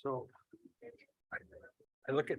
So I, I look at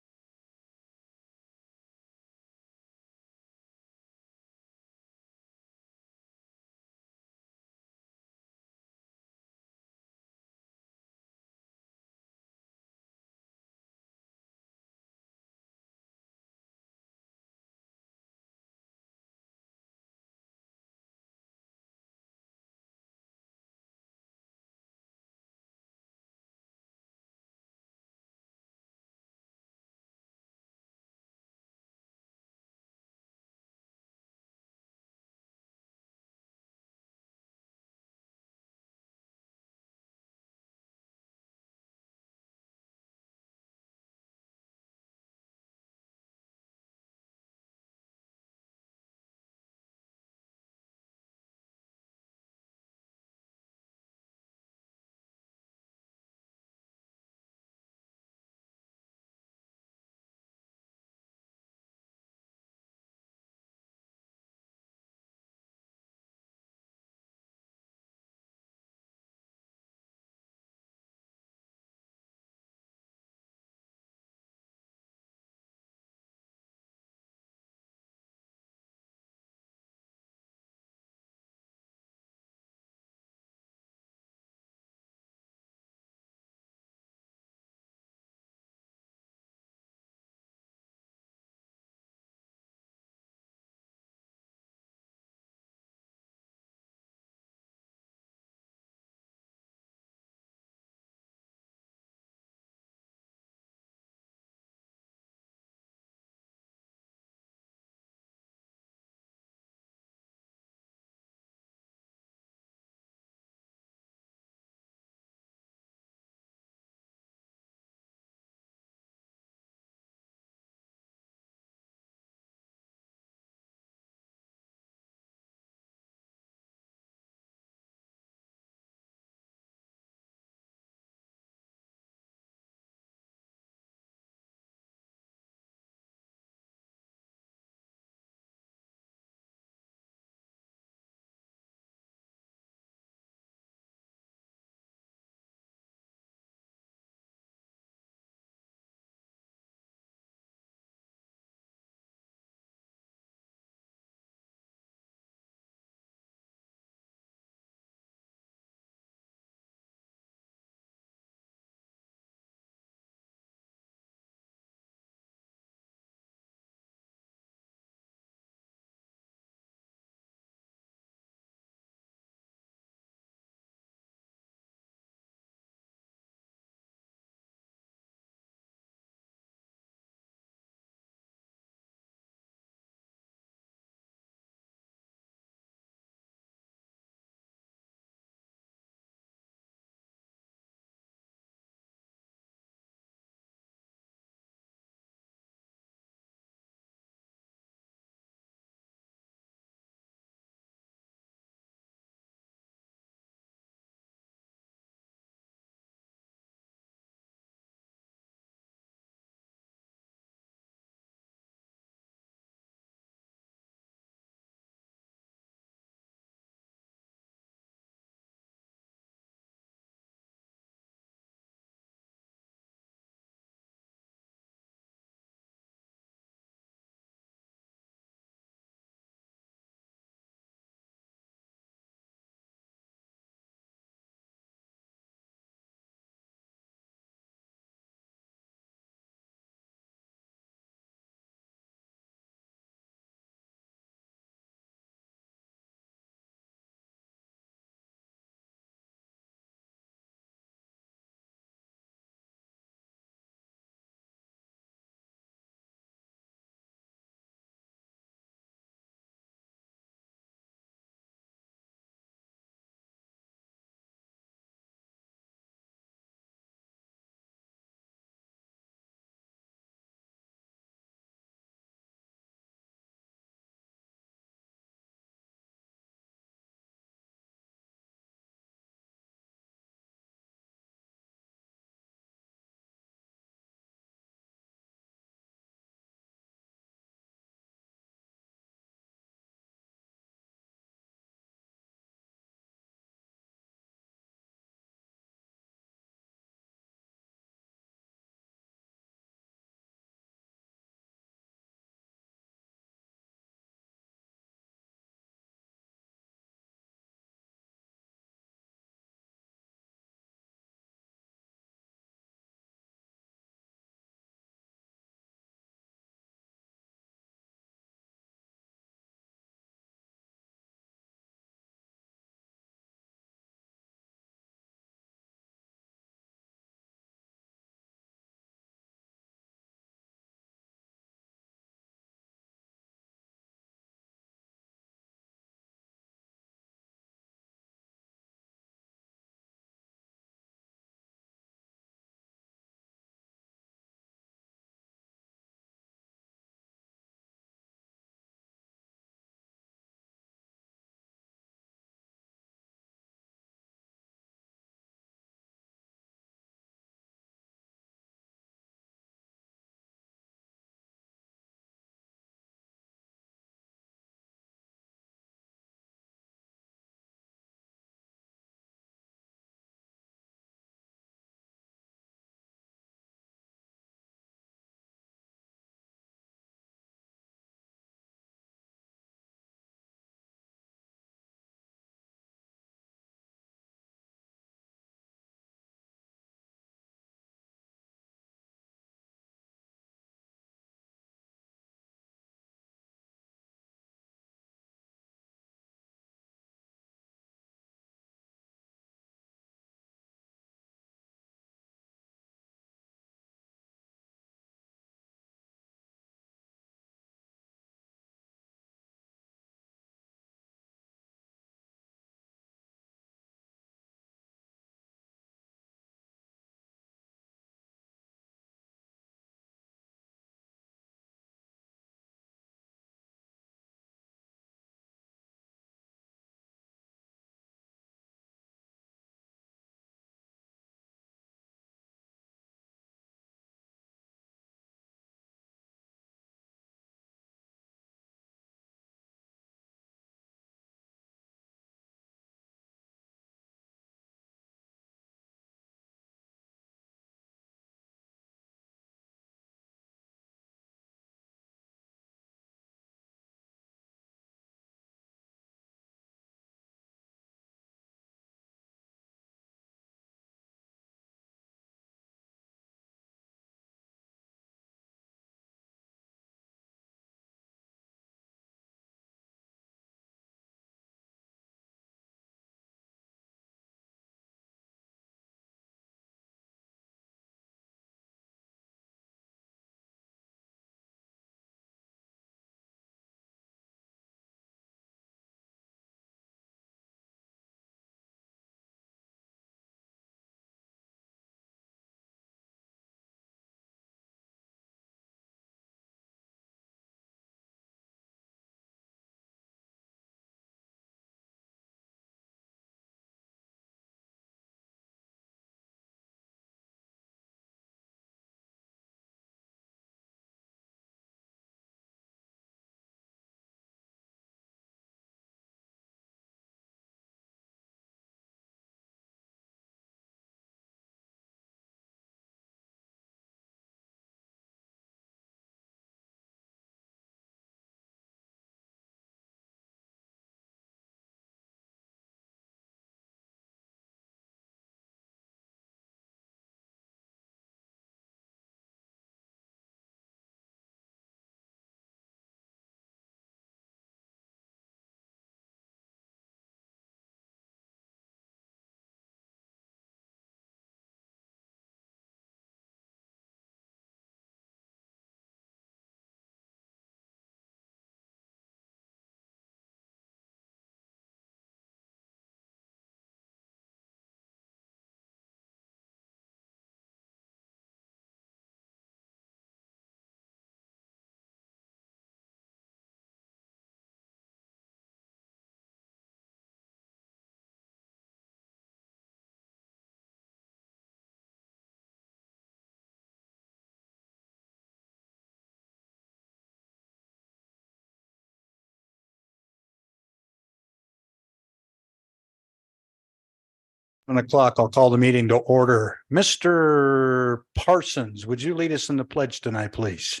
1 o'clock, I'll call the meeting to order. Mr. Parsons, would you lead us in the pledge tonight, please?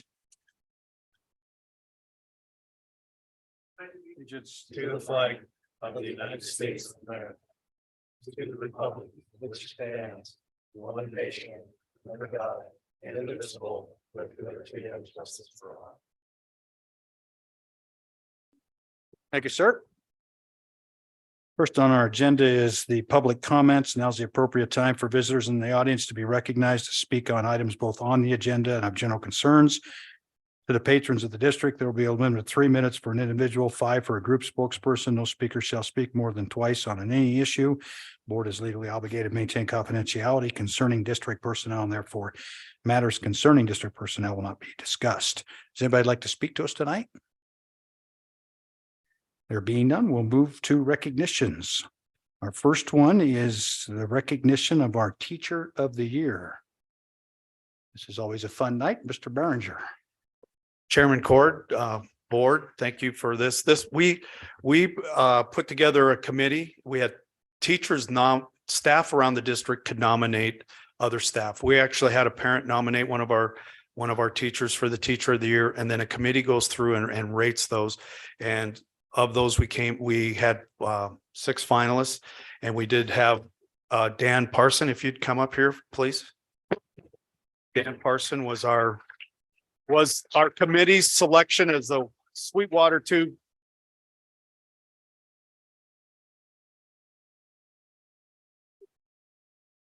To the flag of the United States of America, to the republic which stands one nation, under God, indivisible, with liberty and justice for all. Thank you, sir. First on our agenda is the public comments. Now's the appropriate time for visitors in the audience to be recognized to speak on items both on the agenda and of general concerns. To the patrons of the district, there will be a limit of 3 minutes for an individual, 5 for a group spokesperson. No speaker shall speak more than twice on any issue. Board is legally obligated to maintain confidentiality concerning district personnel, and therefore matters concerning district personnel will not be discussed. Does anybody like to speak to us tonight? There being none, we'll move to recognitions. Our first one is the recognition of our Teacher of the Year. This is always a fun night. Mr. Berenger. Chairman Cord, board, thank you for this. We put together a committee. We had teachers, staff around the district could nominate other staff. We actually had a parent nominate one of our teachers for the Teacher of the Year, and then a committee goes through and rates those. And of those, we had 6 finalists, and we did have Dan Parson. If you'd come up here, please. Dan Parson was our committee's selection as the Sweetwater 2.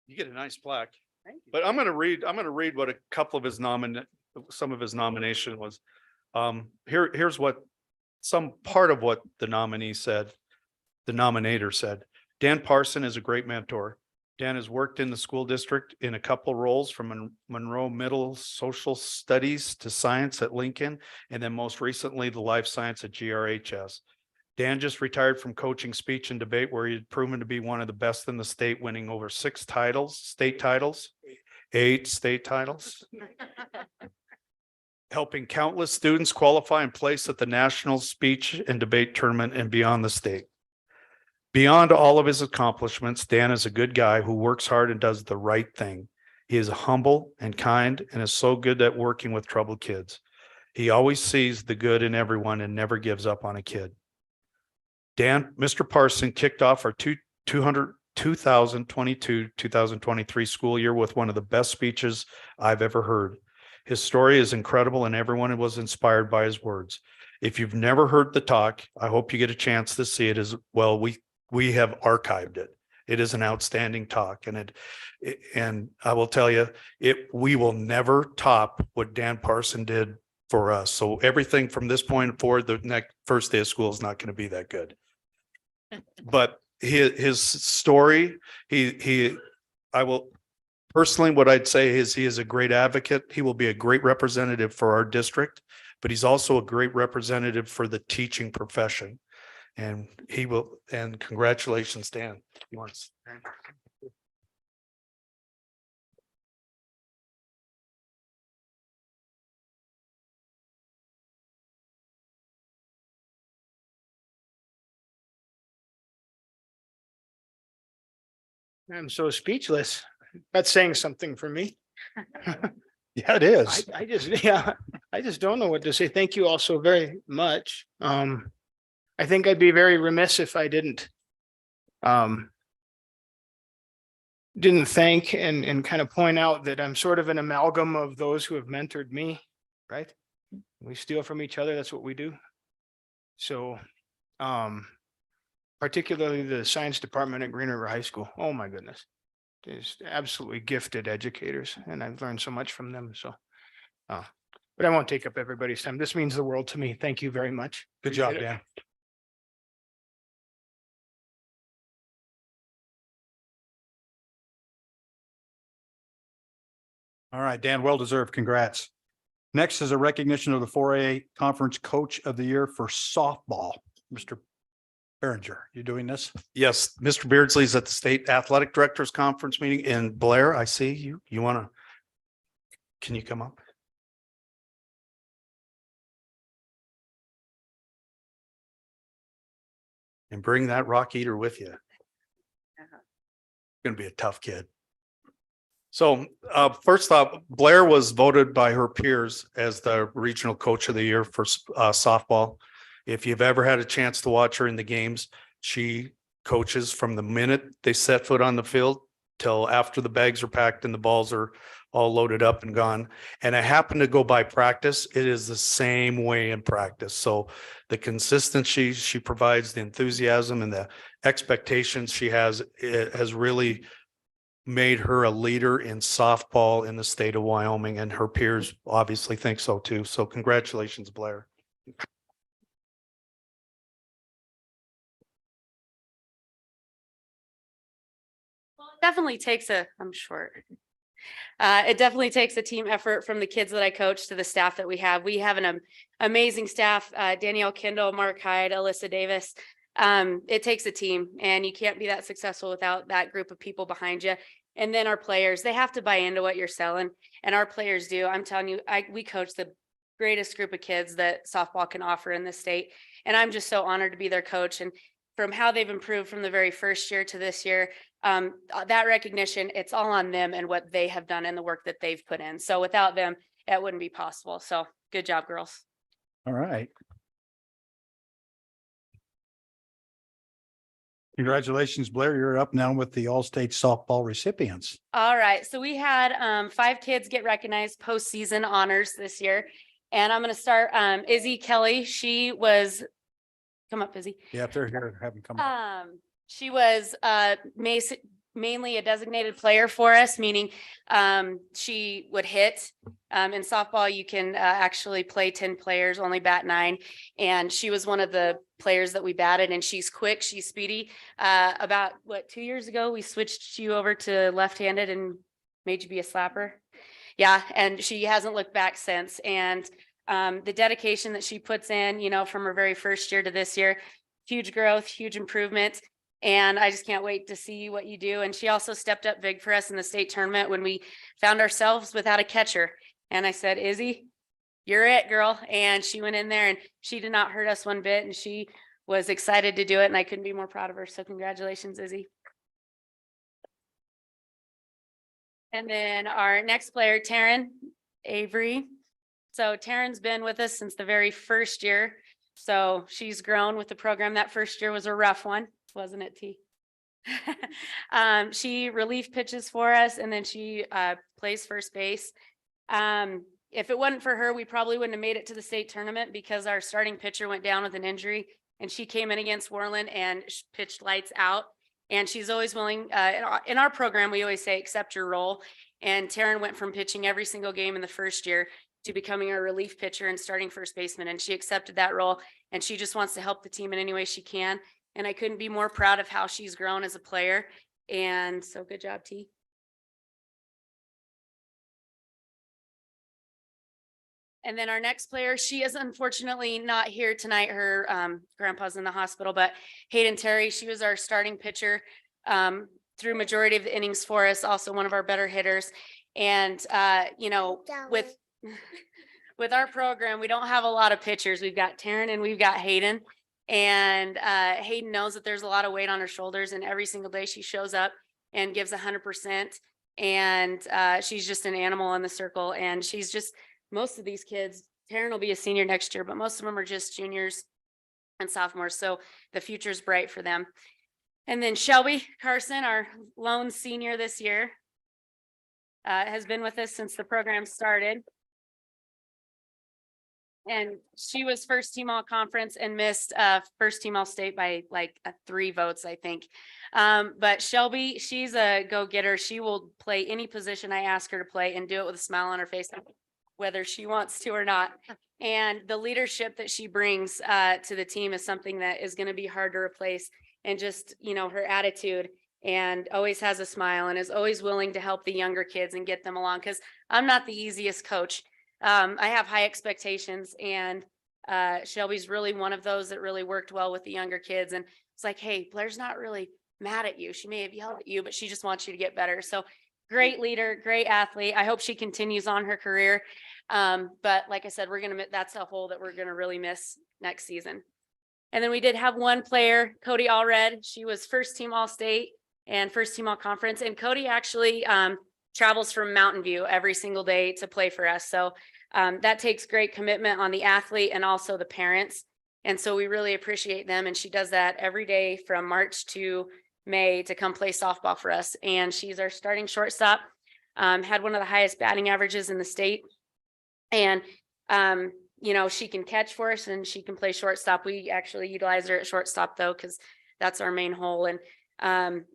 You get a nice plaque. But I'm going to read what a couple of his some of his nomination was. Here's what some part of what the nominator said. Dan Parson is a great mentor. Dan has worked in the school district in a couple roles, from Monroe Middle Social Studies to science at Lincoln, and then most recently the life science at GRHS. Dan just retired from coaching speech and debate, where he had proven to be one of the best in the state, winning over 8 state titles, helping countless students qualify and place at the national speech and debate tournament and beyond the state. Beyond all of his accomplishments, Dan is a good guy who works hard and does the right thing. He is humble and kind and is so good at working with troubled kids. He always sees the good in everyone and never gives up on a kid. Mr. Parson kicked off our 2022-2023 school year with one of the best speeches I've ever heard. His story is incredible, and everyone was inspired by his words. If you've never heard the talk, I hope you get a chance to see it as well. We have archived it. It is an outstanding talk, and I will tell you, we will never top what Dan Parson did for us. So everything from this point forward, the next first day of school is not going to be that good. But his story, personally, what I'd say is he is a great advocate. He will be a great representative for our district, but he's also a great representative for the teaching profession. And congratulations, Dan. He wants. I'm so speechless. That's saying something for me. Yeah, it is. I just don't know what to say. Thank you all so very much. I think I'd be very remiss if I didn't thank and kind of point out that I'm sort of an amalgam of those who have mentored me, right? We steal from each other. That's what we do. So, particularly the science department at Green River High School. Oh my goodness. Just absolutely gifted educators, and I've learned so much from them. So, but I won't take up everybody's time. This means the world to me. Thank you very much. Good job, Dan. All right, Dan, well-deserved. Congrats. Next is a recognition of the 4A Conference Coach of the Year for softball. Mr. Berenger, you doing this? Yes, Mr. Beardsley's at the State Athletic Directors Conference meeting in Blair. I see you. Can you come up? And bring that rock eater with you. Going to be a tough kid. So first off, Blair was voted by her peers as the regional coach of the year for softball. If you've ever had a chance to watch her in the games, she coaches from the minute they set foot on the field till after the bags are packed and the balls are all loaded up and gone. And I happen to go by practice. It is the same way in practice. So the consistency she provides, the enthusiasm and the expectations she has, it has really made her a leader in softball in the state of Wyoming, and her peers obviously think so too. So congratulations, Blair. Well, it definitely takes I'm short. It definitely takes a team effort from the kids that I coach to the staff that we have. We have an amazing staff, Danielle Kendall, Mark Hyde, Alyssa Davis. It takes a team, and you can't be that successful without that group of people behind you. And then our players, they have to buy into what you're selling, and our players do. I'm telling you, we coach the greatest group of kids that softball can offer in this state. And I'm just so honored to be their coach. And from how they've improved from the very first year to this year, that recognition, it's all on them and what they have done and the work that they've put in. So without them, it wouldn't be possible. So good job, girls. All right. Congratulations, Blair. You're up now with the All-State softball recipients. All right. So we had 5 kids get recognized postseason honors this year. And I'm going to start Izzy Kelly. She was, come up, Izzy. Yeah, if they're here, have them come up. She was mainly a designated player for us, meaning she would hit. In softball, you can actually play 10 players, only bat 9. And she was one of the players that we batted, and she's quick, she's speedy. About 2 years ago, we switched you over to left-handed and made you be a slapper. Yeah, and she hasn't looked back since. And the dedication that she puts in, from her very first year to this year, huge growth, huge improvement. And I just can't wait to see what you do. And she also stepped up big for us in the state tournament when we found ourselves without a catcher. And I said, Izzy, you're it, girl. And she went in there, and she did not hurt us one bit. And she was excited to do it. And I couldn't be more proud of her. So congratulations, Izzy. And then our next player, Taryn Avery. So Taryn's been with us since the very first year. So she's grown with the program. That first year was a rough one, wasn't it, T? She relief pitches for us, and then she plays first base. If it wasn't for her, we probably wouldn't have made it to the state tournament, because our starting pitcher went down with an injury, and she came in against Worland and pitched lights out. And she's always willing, in our program, we always say, accept your role. And Taryn went from pitching every single game in the first year to becoming a relief pitcher and starting first baseman. And she accepted that role, and she just wants to help the team in any way she can. And I couldn't be more proud of how she's grown as a player. And so good job, T. And then our next player, she is unfortunately not here tonight. Her grandpa's in the hospital, but Hayden Terry, she was our starting pitcher through majority of the innings for us, also one of our better hitters. And, with our program, we don't have a lot of pitchers. We've got Taryn and we've got Hayden. And Hayden knows that there's a lot of weight on her shoulders, and every single day she shows up and gives 100%. And she's just an animal in the circle. And she's just, most of these kids, Taryn will be a senior next year, but most of them are just juniors and sophomores. So the future's bright for them. And then Shelby Carson, our lone senior this year, has been with us since the program started. And she was first team all conference and missed first team all state by 3 votes, I think. But Shelby, she's a go-getter. She will play any position I ask her to play and do it with a smile on her face, whether she wants to or not. And the leadership that she brings to the team is something that is going to be hard to replace. And just, her attitude, and always has a smile and is always willing to help the younger kids and get them along. Because I'm not the easiest coach. I have high expectations, and Shelby's really one of those that really worked well with the younger kids. And it's like, hey, Blair's not really mad at you. She may have yelled at you, but she just wants you to get better. So great leader, great athlete. I hope she continues on her career. But like I said, that's a hole that we're going to really miss next season. And then we did have one player, Cody Allred. She was first team all state and first team all conference. And Cody actually travels from Mountain View every single day to play for us. So that takes great commitment on the athlete and also the parents. And so we really appreciate them. And she does that every day from March to May to come play softball for us. And she's our starting shortstop. Had one of the highest batting averages in the state. And you know, she can catch for us and she can play shortstop. We actually utilize her at shortstop though, because that's our main hole. And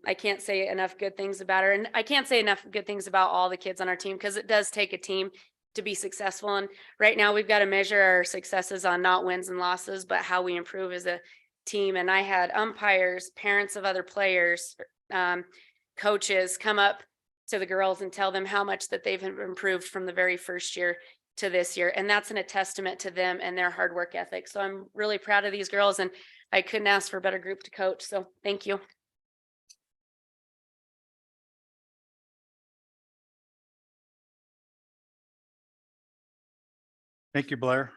I can't say enough good things about her. And I can't say enough good things about all the kids on our team, because it does take a team to be successful. And right now we've got to measure our successes on not wins and losses, but how we improve as a team. And I had umpires, parents of other players, coaches come up to the girls and tell them how much that they've improved from the very first year to this year. And that's a testament to them and their hard work ethic. So I'm really proud of these girls, and I couldn't ask for a better group to coach. So thank you. Thank you, Blair.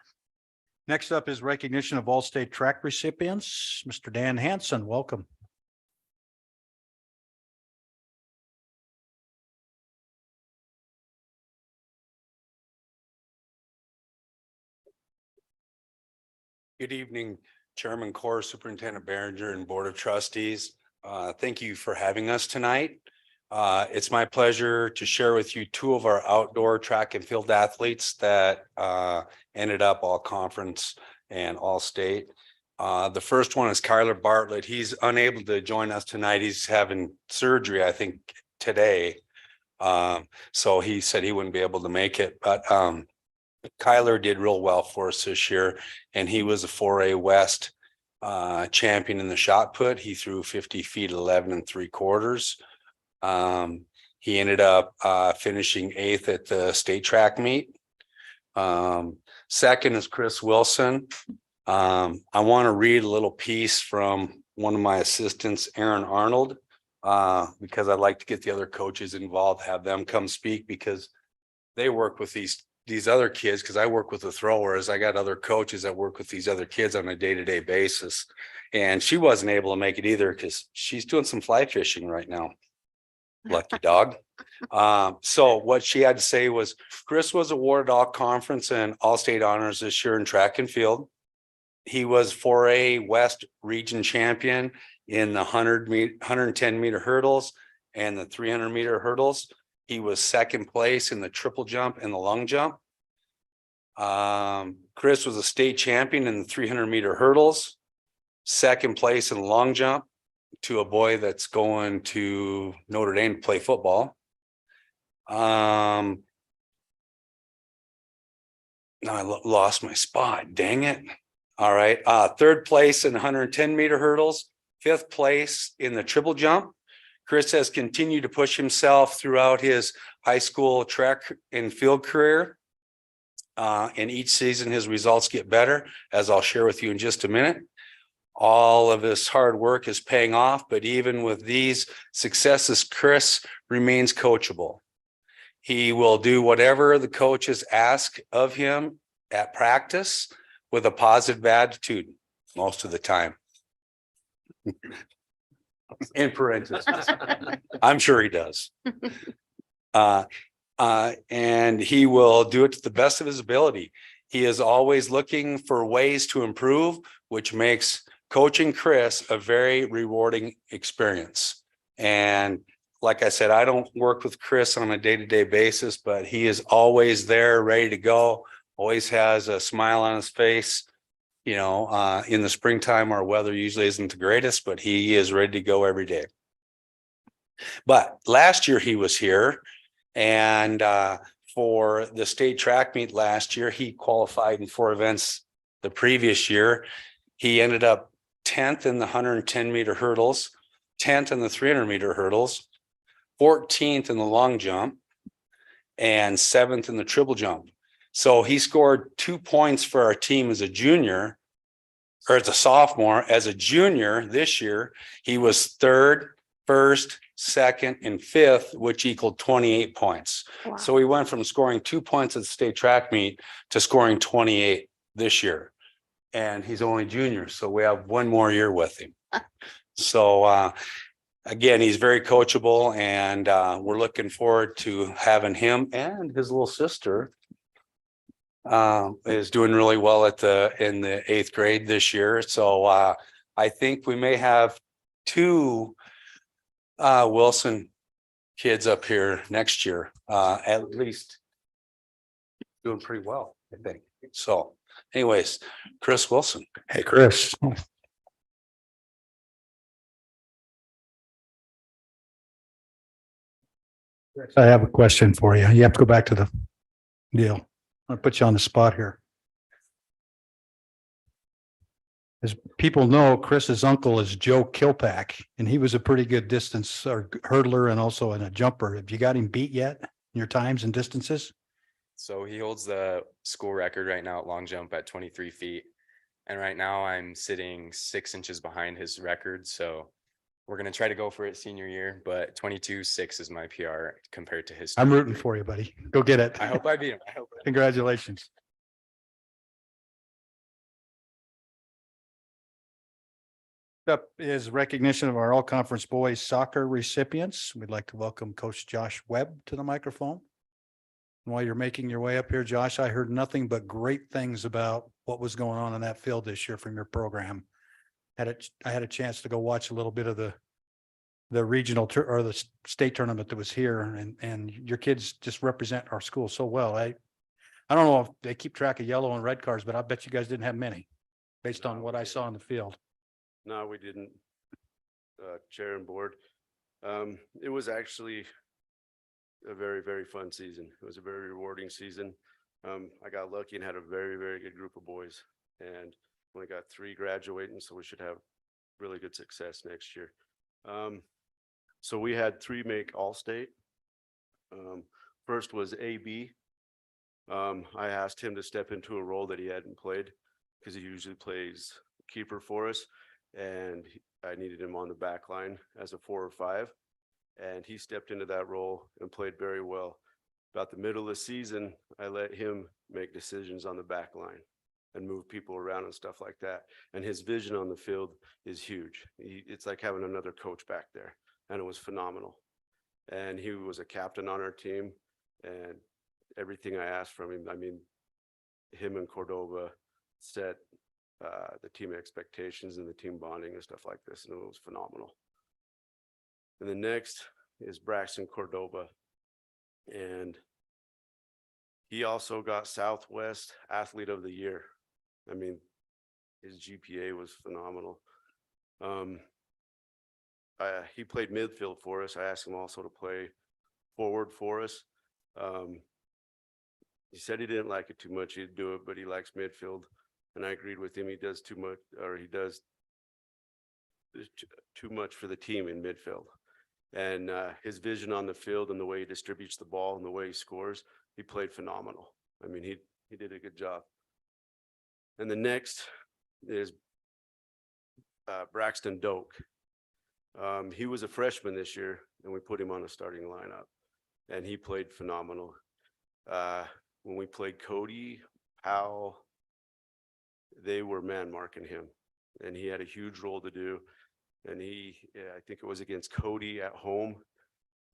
Next up is recognition of all state track recipients. Mr. Dan Hanson, welcome. Good evening, Chairman Corr, Superintendent Behringer, and Board of Trustees. Thank you for having us tonight. It's my pleasure to share with you two of our outdoor track and field athletes that ended up all conference and all state. The first one is Kyler Bartlett. He's unable to join us tonight. He's having surgery, I think, today. So he said he wouldn't be able to make it, but Kyler did real well for us this year, and he was a 4A West champion in the shot put. He threw 50 feet, 11 3/4. He ended up finishing 8th at the state track meet. Second is Chris Wilson. I want to read a little piece from one of my assistants, Aaron Arnold, because I'd like to get the other coaches involved, have them come speak, because they work with these other kids, because I work with the throwers. I got other coaches that work with these other kids on a day-to-day basis. And she wasn't able to make it either because she's doing some fly fishing right now. Lucky dog. So what she had to say was Chris was awarded all conference and all state honors this year in track and field. He was 4A West region champion in the 110 meter hurdles and the 300 meter hurdles. He was second place in the triple jump and the long jump. Chris was a state champion in the 300 meter hurdles, second place in the long jump to a boy that's going to Notre Dame to play football. Now I lost my spot. Dang it. All right. Third place in 110 meter hurdles, fifth place in the triple jump. Chris has continued to push himself throughout his high school track and field career. And each season his results get better, as I'll share with you in just a minute. All of his hard work is paying off, but even with these successes, Chris remains coachable. He will do whatever the coaches ask of him at practice with a positive attitude most of the time. In parentheses. I'm sure he does. And he will do it to the best of his ability. He is always looking for ways to improve, which makes coaching Chris a very rewarding experience. And like I said, I don't work with Chris on a day-to-day basis, but he is always there, ready to go, always has a smile on his face. You know, in the springtime, our weather usually isn't the greatest, but he is ready to go every day. But last year he was here, and for the state track meet last year, he qualified in 4 events the previous year. He ended up 10th in the 110 meter hurdles, 10th in the 300 meter hurdles, 14th in the long jump, and 7th in the triple jump. So he scored 2 points for our team as a junior, or as a sophomore. As a junior this year, he was 3rd, 1st, 2nd, and 5th, which equaled 28 points. Wow. So he went from scoring 2 points at the state track meet to scoring 28 this year. And he's only junior, so we have 1 more year with him. So again, he's very coachable, and we're looking forward to having him and his little sister is doing really well in the 8th grade this year. So I think we may have 2 Wilson kids up here next year, at least doing pretty well, I think. So anyways, Chris Wilson. Hey, Chris. I have a question for you. You have to go back to the deal. I'll put you on the spot here. As people know, Chris's uncle is Joe Kilpack, and he was a pretty good distance or hurdler and also in a jumper. Have you got him beat yet in your times and distances? So he holds the school record right now at long jump at 23 feet. And right now I'm sitting 6 inches behind his record. So we're going to try to go for it senior year, but 22.6 is my PR compared to his. I'm rooting for you, buddy. Go get it. I hope I beat him. I hope. Congratulations. Up is recognition of our all-conference boys soccer recipients. We'd like to welcome Coach Josh Webb to the microphone. While you're making your way up here, Josh, I heard nothing but great things about what was going on in that field this year from your program. I had a chance to go watch a little bit of the regional or the state tournament that was here, and your kids just represent our school so well. I don't know if they keep track of yellow and red cards, but I bet you guys didn't have many based on what I saw in the field. No, we didn't, chair and board. It was actually a very, very fun season. It was a very rewarding season. I got lucky and had a very, very good group of boys, and only got 3 graduating, so we should have really good success next year. So we had 3 make All-State. First was AB. I asked him to step into a role that he hadn't played because he usually plays keeper for us. And I needed him on the back line as a 4 or 5. And he stepped into that role and played very well. About the middle of the season, I let him make decisions on the back line and move people around and stuff like that. And his vision on the field is huge. It's like having another coach back there, and it was phenomenal. And he was a captain on our team, and everything I asked from him, I mean, him and Cordova set the team expectations and the team bonding and stuff like this, and it was phenomenal. And the next is Braxton Cordova, and he also got Southwest Athlete of the Year. I mean, his GPA was phenomenal. He played midfield for us. I asked him also to play forward for us. He said he didn't like it too much. He'd do it, but he likes midfield. And I agreed with him. He does too much, or he does too much for the team in midfield. And his vision on the field and the way he distributes the ball and the way he scores, he played phenomenal. I mean, he did a good job. And the next is Braxton Doak. He was a freshman this year, and we put him on a starting lineup, and he played phenomenal. When we played Cody, Powell, they were man marking him, and he had a huge role to do. And I think it was against Cody at home,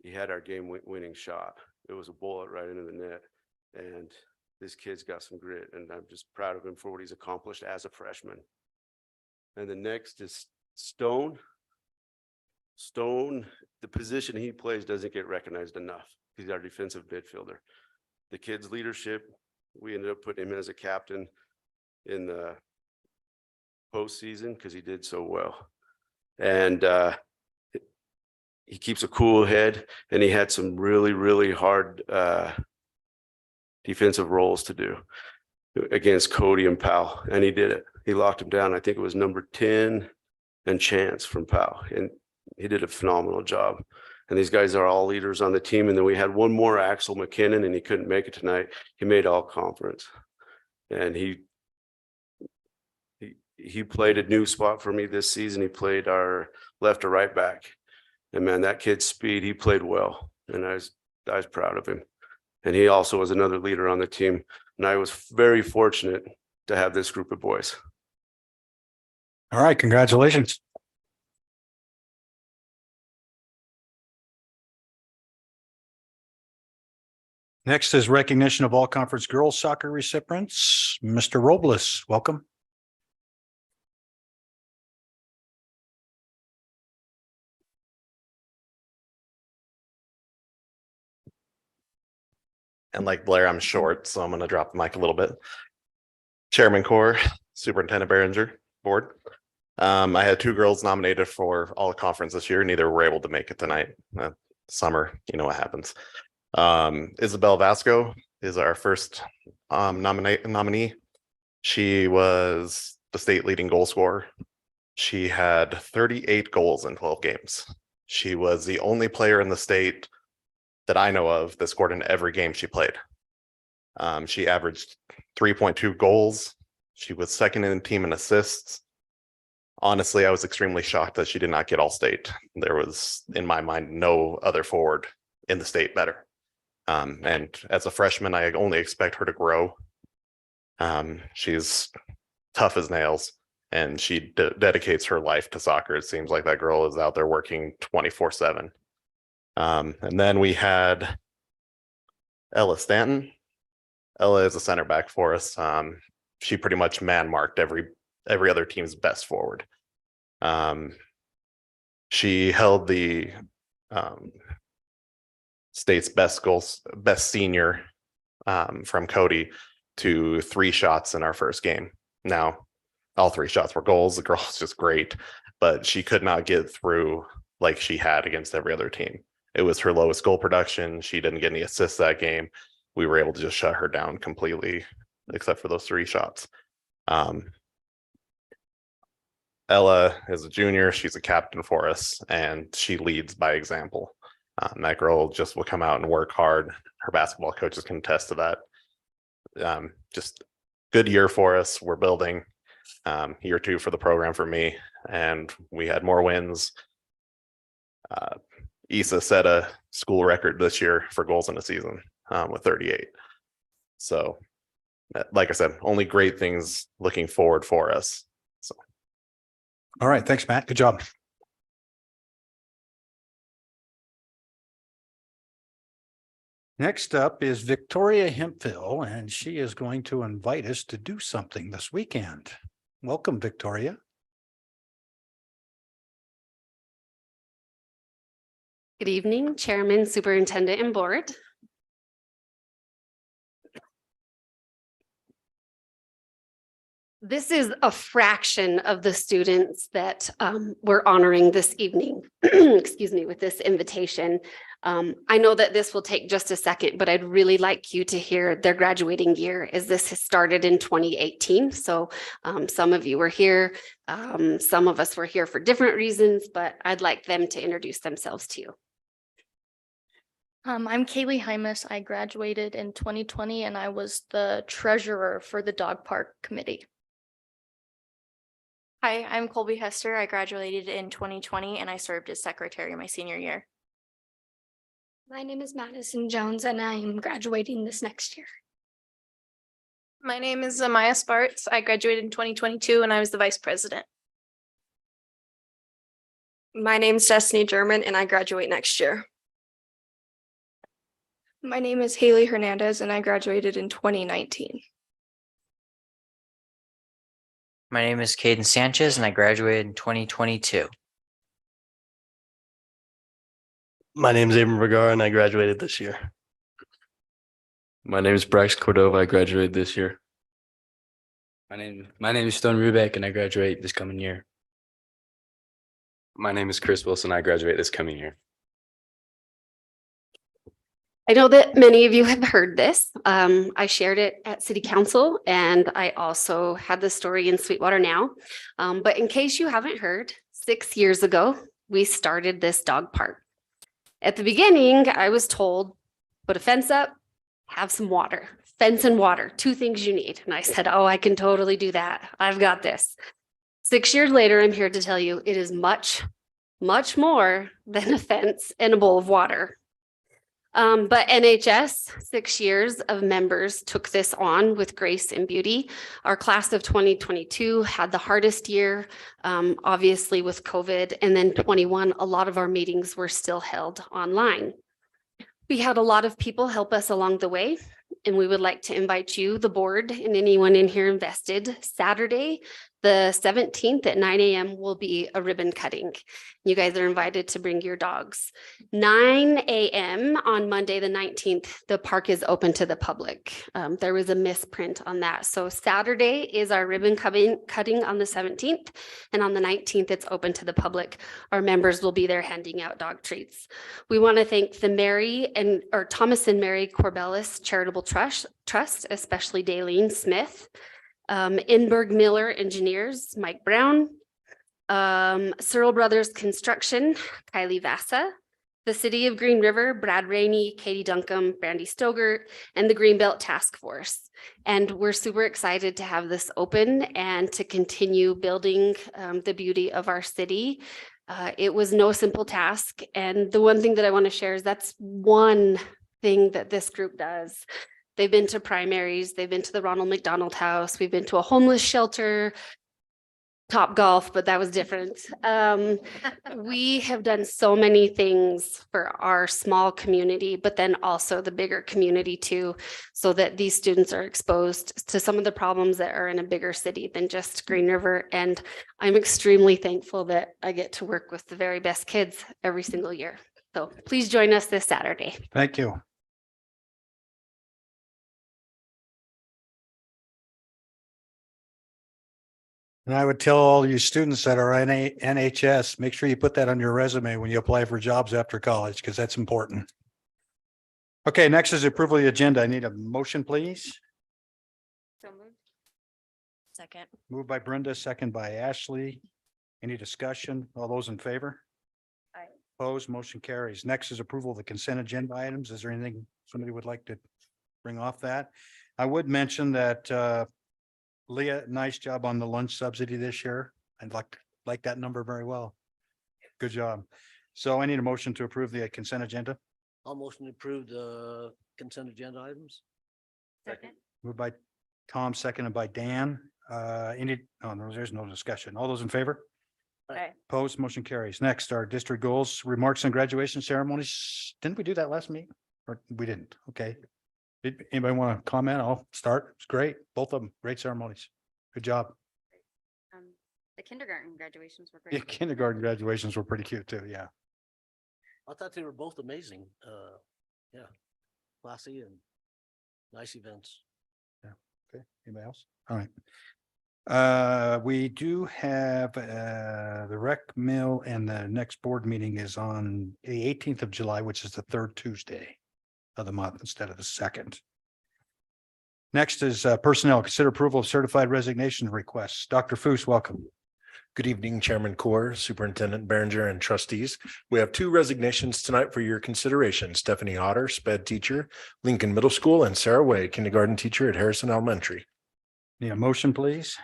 he had our game winning shot. It was a bullet right into the net, and this kid's got some grit, and I'm just proud of him for what he's accomplished as a freshman. And the next is Stone. Stone, the position he plays doesn't get recognized enough. He's our defensive midfielder. The kid's leadership, we ended up putting him as a captain in the postseason because he did so well. And he keeps a cool head, and he had some really, really hard defensive roles to do against Cody and Powell, and he did it. He locked him down. I think it was number 10 and Chance from Powell, and he did a phenomenal job. And these guys are all leaders on the team. And then we had one more, Axel McKinnon, and he couldn't make it tonight. He made all conference, and he played a new spot for me this season. He played our left or right back, and man, that kid's speed, he played well, and I was proud of him. And he also was another leader on the team, and I was very fortunate to have this group of boys. All right, congratulations. Next is recognition of all conference girls soccer recipients. Mr. Robles, welcome. And like Blair, I'm short, so I'm going to drop the mic a little bit. Chairman Core, Superintendent Behringer, Board. I had two girls nominated for all conference this year. Neither were able to make it tonight. Summer, you know what happens. Isabel Vasco is our first nominee. She was the state leading goal scorer. She had 38 goals in 12 games. She was the only player in the state that I know of that scored in every game she played. She averaged 3.2 goals. She was second in the team in assists. Honestly, I was extremely shocked that she did not get all state. There was, in my mind, no other forward in the state better. And as a freshman, I only expect her to grow. She's tough as nails, and she dedicates her life to soccer. It seems like that girl is out there working 24/7. And then we had Ella Stanton. Ella is a center back for us. She pretty much man marked every other team's best forward. She held the state's best senior from Cody to 3 shots in our first game. Now, all 3 shots were goals. The girl's just great, but she could not get through like she had against every other team. It was her lowest goal production. She didn't get any assists that game. We were able to just shut her down completely, except for those 3 shots. Ella is a junior. She's a captain for us, and she leads by example. That girl just will come out and work hard. Her basketball coaches can attest to that. Just good year for us. We're building. Year 2 for the program for me, and we had more wins. Issa set a school record this year for goals in a season with 38. So, like I said, only great things looking forward for us. So, All right. Thanks, Matt. Good job. Next up is Victoria Hemphill, and she is going to invite us to do something this weekend. Welcome, Victoria. Good evening, Chairman, Superintendent, and Board. This is a fraction of the students that we're honoring this evening, excuse me, with this invitation. I know that this will take just a second, but I'd really like you to hear their graduating year, as this has started in 2018. So some of you were here, some of us were here for different reasons, but I'd like them to introduce themselves to you. I'm Kaylee Hymas. I graduated in 2020 and I was the treasurer for the dog park committee. Hi, I'm Colby Hester. I graduated in 2020 and I served as secretary my senior year. My name is Madison Jones and I am graduating this next year. My name is Amaya Sparts. I graduated in 2022 and I was the vice president. My name is Destiny German and I graduate next year. My name is Haley Hernandez and I graduated in 2019. My name is Caden Sanchez and I graduated in 2022. My name is Abram Vergara and I graduated this year. My name is Bryce Cordova. I graduated this year. My name is Stone Rubeck and I graduate this coming year. My name is Chris Wilson. I graduate this coming year. I know that many of you have heard this. I shared it at City Council and I also had the story in Sweetwater Now. But in case you haven't heard, 6 years ago, we started this dog park. At the beginning, I was told, put a fence up, have some water, fence and water, 2 things you need. And I said, oh, I can totally do that. I've got this. 6 years later, I'm here to tell you it is much, much more than a fence and a bowl of water. But NHS, 6 years of members took this on with grace and beauty. Our class of 2022 had the hardest year, obviously with COVID, and then 21, a lot of our meetings were still held online. We had a lot of people help us along the way, and we would like to invite you, the board, and anyone in here invested. Saturday, the 17th at 9 a.m. will be a ribbon cutting. You guys are invited to bring your dogs. 9 a.m. on Monday, the 19th, the park is open to the public. There was a misprint on that. So Saturday is our ribbon cutting on the 17th, and on the 19th, it's open to the public. Our members will be there handing out dog treats. We want to thank the Thomas and Mary Corbellis Charitable Trust, especially Daleen Smith, Inberg Miller Engineers, Mike Brown, Searle Brothers Construction, Kylie Vassa, the City of Green River, Brad Rainey, Katie Duncombe, Brandy Stogert, and the Greenbelt Task Force. And we're super excited to have this open and to continue building the beauty of our city. It was no simple task. And the one thing that I want to share is that's one thing that this group does. They've been to primaries, they've been to the Ronald McDonald House, we've been to a homeless shelter, Top Golf, but that was different. We have done so many things for our small community, but then also the bigger community too, so that these students are exposed to some of the problems that are in a bigger city than just Green River. And I'm extremely thankful that I get to work with the very best kids every single year. So please join us this Saturday. Thank you. And I would tell all you students that are in NHS, make sure you put that on your resume when you apply for jobs after college, because that's important. Okay, next is approval of the agenda. I need a motion, please. So moved. Second. Moved by Brenda, second by Ashley. Any discussion? All those in favor? Aye. Opposed, motion carries. Next is approval of the consent agenda items. Is there anything somebody would like to bring off that? I would mention that Leah, nice job on the lunch subsidy this year. I'd like that number very well. Good job. So I need a motion to approve the consent agenda. I'll motion to approve the consent agenda items. Second. Moved by Tom, seconded by Dan. There's no discussion. All those in favor? Aye. Opposed, motion carries. Next, our district goals, remarks and graduation ceremonies. Didn't we do that last meeting? Or we didn't? Okay. Did anybody want to comment? I'll start. It's great. Both of them, great ceremonies. Good job. The kindergarten graduations were Yeah, kindergarten graduations were pretty cute too. Yeah. I thought they were both amazing. Yeah, classy and nice events. Okay. Anybody else? All right. We do have the rec mill, and the next board meeting is on the 18th of July, which is the third Tuesday of the month instead of the second. Next is personnel. Consider approval of certified resignation requests. Dr. Foos, welcome. Good evening, Chairman Core, Superintendent Berenger, and trustees. We have two resignations tonight for your consideration. Stephanie Otter, sped teacher, Lincoln Middle School, and Sarah Way, kindergarten teacher at Harrison Elementary. Need a motion, please?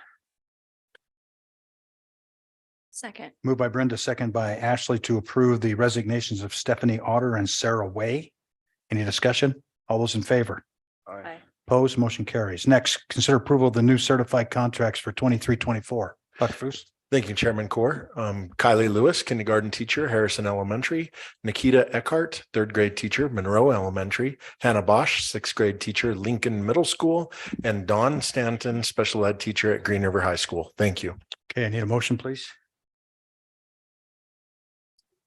Second. Moved by Brenda, second by Ashley to approve the resignations of Stephanie Otter and Sarah Way. Any discussion? All those in favor? Aye. Opposed, motion carries. Next, consider approval of the new certified contracts for 23-24. Dr. Foos. Thank you, Chairman Core. Kylie Lewis, kindergarten teacher, Harrison Elementary. Nikita Eckhart, third grade teacher, Monroe Elementary. Hannah Bosch, sixth grade teacher, Lincoln Middle School. And Dawn Stanton, special ed teacher at Green River High School. Thank you. Okay, I need a motion, please.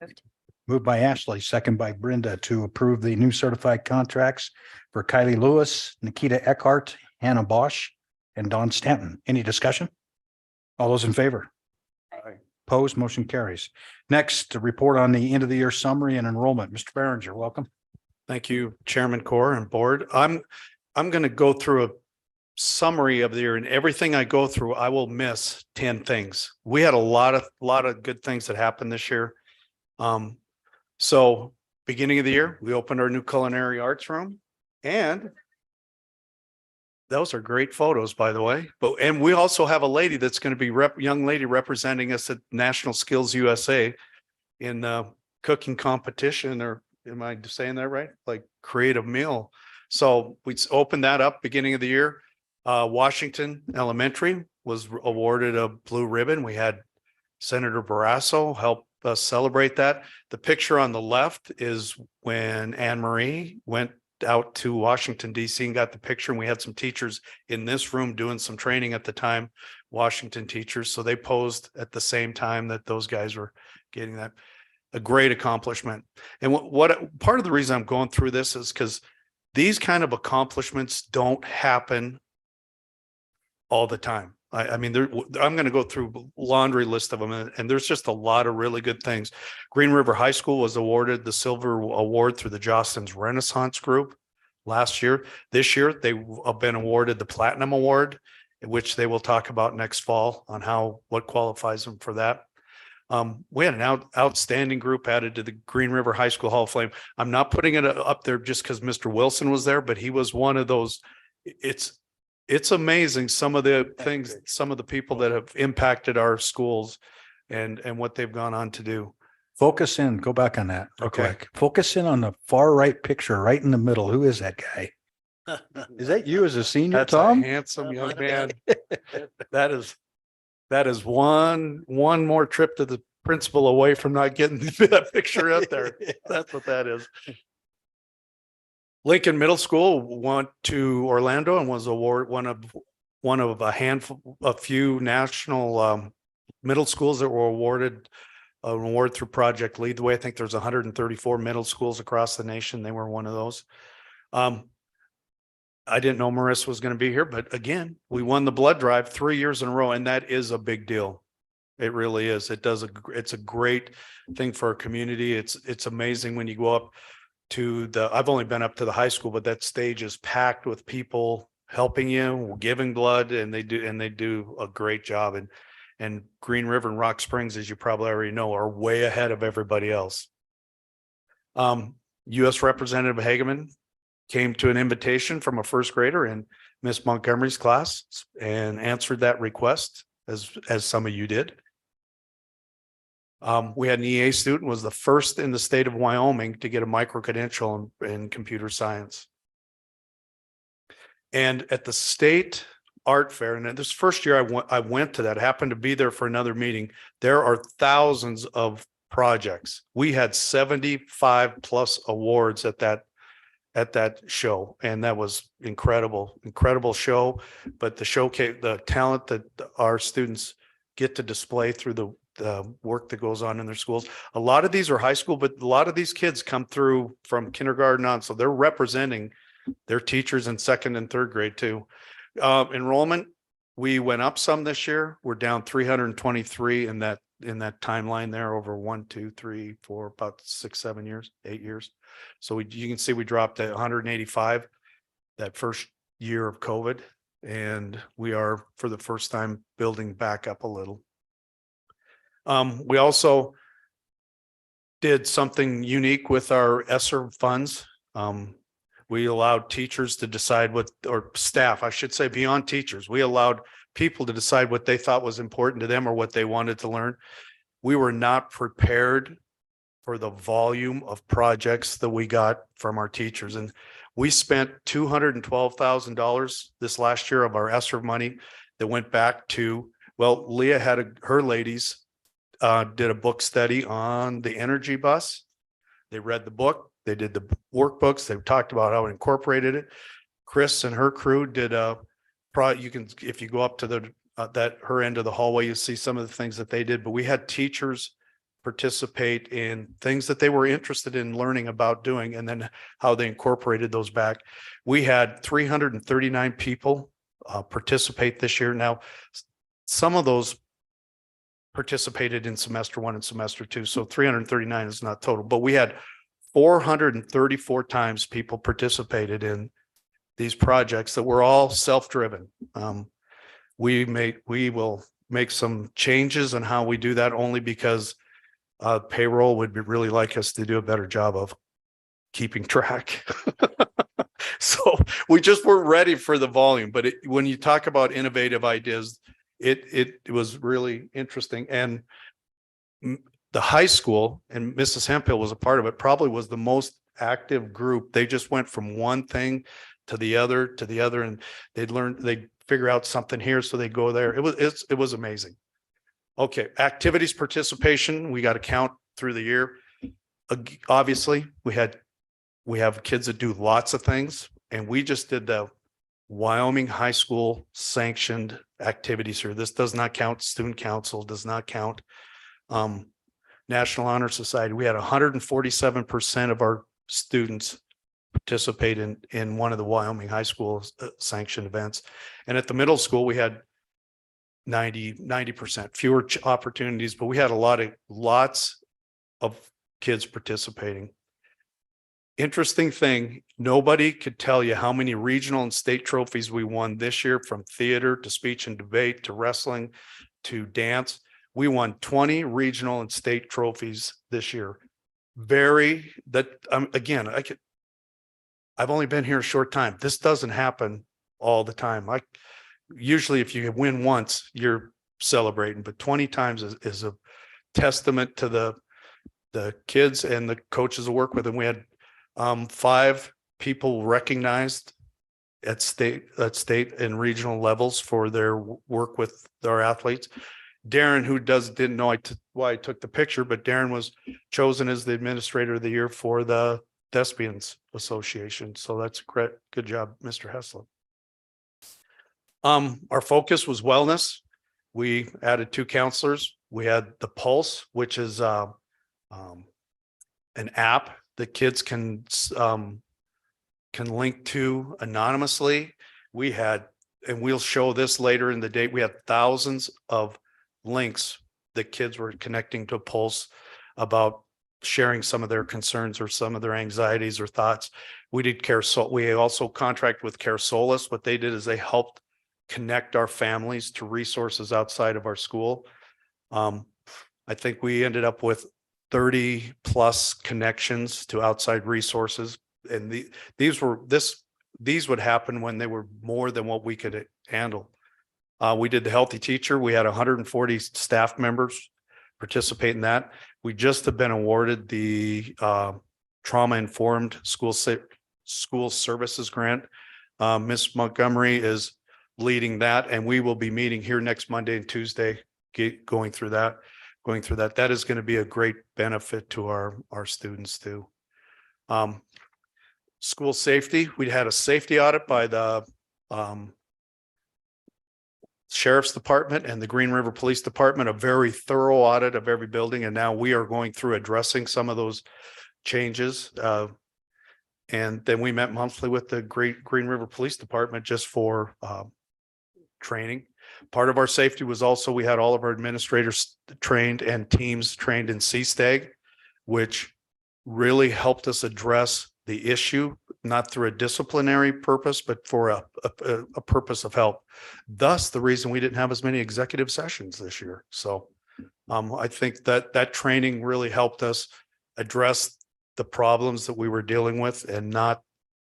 Moved. Moved by Ashley, second by Brenda to approve the new certified contracts for Kylie Lewis, Nikita Eckhart, Hannah Bosch, and Dawn Stanton. Any discussion? All those in favor? Aye. Opposed, motion carries. Next, to report on the end of the year summary and enrollment. Mr. Berenger, welcome. Thank you, Chairman Core and Board. I'm going to go through a summary of the year, and everything I go through, I will miss 10 things. We had a lot of good things that happened this year. So beginning of the year, we opened our new culinary arts room, and those are great photos, by the way. And we also have a lady that's going to be young lady representing us at National Skills USA in cooking competition, or am I saying that right? Like creative meal. So we opened that up beginning of the year. Washington Elementary was awarded a blue ribbon. We had Senator Barrasso help us celebrate that. The picture on the left is when Anne Marie went out to Washington DC and got the picture, and we had some teachers in this room doing some training at the time, Washington teachers. So they posed at the same time that those guys were getting that. A great accomplishment. And what part of the reason I'm going through this is because these kind of accomplishments don't happen all the time. I mean, I'm going to go through a laundry list of them, and there's just a lot of really good things. Green River High School was awarded the Silver Award through the Jostens Renaissance Group last year. This year, they've been awarded the Platinum Award, which they will talk about next fall on what qualifies them for that. We had an outstanding group added to the Green River High School Hall of Fame. I'm not putting it up there just because Mr. Wilson was there, but he was one of those. It's amazing some of the things, some of the people that have impacted our schools and what they've gone on to do. Focus in, go back on that real Okay. quick. Focus in on the far right picture, right in the middle. Who is that guy? Is that you as a senior, That's Tom? a handsome young man. That is one more trip to the principal away from not getting that picture up there. That's what that is. Lincoln Middle School went to Orlando and was awarded one of a few national middle schools that were awarded an award through Project Lead the Way. I think there's 134 middle schools across the nation. They were one of those. I didn't know Marissa was going to be here, but again, we won the blood drive 3 years in a row, and that is a big deal. It really is. It's a great thing for our community. It's amazing when you go up to I've only been up to the high school, but that stage is packed with people helping you, giving blood, and they do a great job. And Green River and Rock Springs, as you probably already know, are way ahead of everybody else. U.S. Representative Hageman came to an invitation from a first grader in Miss Montgomery's class and answered that request as some of you did. We had an EA student, was the first in the state of Wyoming to get a micro-credential in computer science. And at the state art fair, and this first year I went to that, happened to be there for another meeting. There are thousands of projects. We had 75 plus awards at that show, and that was incredible show. But the showcase, the talent that our students get to display through the work that goes on in their schools. A lot of these are high school, but a lot of these kids come through from kindergarten on, so they're representing their teachers in second and third grade too. Enrollment, we went up some this year. We're down 323 in that timeline there over 1, 2, 3, 4, about 6, 7 years, 8 years. So you can see we dropped to 185 that first year of COVID, and we are for the first time building back up a little. We also did something unique with our ESSER funds. We allowed teachers to decide or staff, I should say, beyond teachers. We allowed people to decide what they thought was important to them or what they wanted to learn. We were not prepared for the volume of projects that we got from our teachers. And we spent $212,000 this last year of our ESSER money that went back to, well, Leah had her ladies did a book study on the energy bus. They read the book, they did the workbooks, they talked about how it incorporated it. Chris and her crew did you can, if you go up to her end of the hallway, you see some of the things that they did, but we had teachers participate in things that they were interested in learning about doing, and then how they incorporated those back. We had 339 people participate this year. Now, some of those participated in semester 1 and semester 2. So 339 is not total, but we had 434 times people participated in these projects that were all self-driven. We will make some changes on how we do that, only because payroll would really like us to do a better job of keeping track. So we just weren't ready for the volume. But when you talk about innovative ideas, it was really interesting. And the high school, and Mrs. Hemphill was a part of it, probably was the most active group. They just went from one thing to the other, and they'd figure out something here, so they go there. It was amazing. Okay, activities participation, we got to count through the year. Obviously, we have kids that do lots of things, and we just did the Wyoming high school sanctioned activities here. This does not count student council, does not count National Honor Society. We had 147% of our students participate in one of the Wyoming high school sanctioned events. And at the middle school, we had 90%, fewer opportunities, but we had lots of kids participating. Interesting thing, nobody could tell you how many regional and state trophies we won this year, from theater to speech and debate to wrestling to dance. We won 20 regional and state trophies this year. Again, I've only been here a short time. This doesn't happen all the time. Usually if you win once, you're celebrating, but 20 times is a testament to the kids and the coaches that work with them. We had 5 people recognized at state and regional levels for their work with our athletes. Darren, who didn't know why I took the picture, but Darren was chosen as the administrator of the year for the Thespians Association. So that's great. Good job, Mr. Heslop. Our focus was wellness. We added 2 counselors. We had the Pulse, which is an app that kids can link to anonymously. We had, and we'll show this later in the day, we had thousands of links that kids were connecting to Pulse about sharing some of their concerns or some of their anxieties or thoughts. We also contract with Care Solis. What they did is they helped connect our families to resources outside of our school. I think we ended up with 30 plus connections to outside resources. And these would happen when they were more than what we could handle. We did the Healthy Teacher. We had 140 staff members participate in that. We just have been awarded the Trauma Informed School Services Grant. Ms. Montgomery is leading that, and we will be meeting here next Monday and Tuesday, going through that. That is going to be a great benefit to our students too. School safety, we had a safety audit by the Sheriff's Department and the Green River Police Department, a very thorough audit of every building. And now we are going through addressing some of those changes. And then we met monthly with the Green River Police Department just for training. Part of our safety was also, we had all of our administrators trained and teams trained in CSTAG, which really helped us address the issue, not through a disciplinary purpose, but for a purpose of help. Thus, the reason we didn't have as many executive sessions this year. So I think that training really helped us address the problems that we were dealing with and not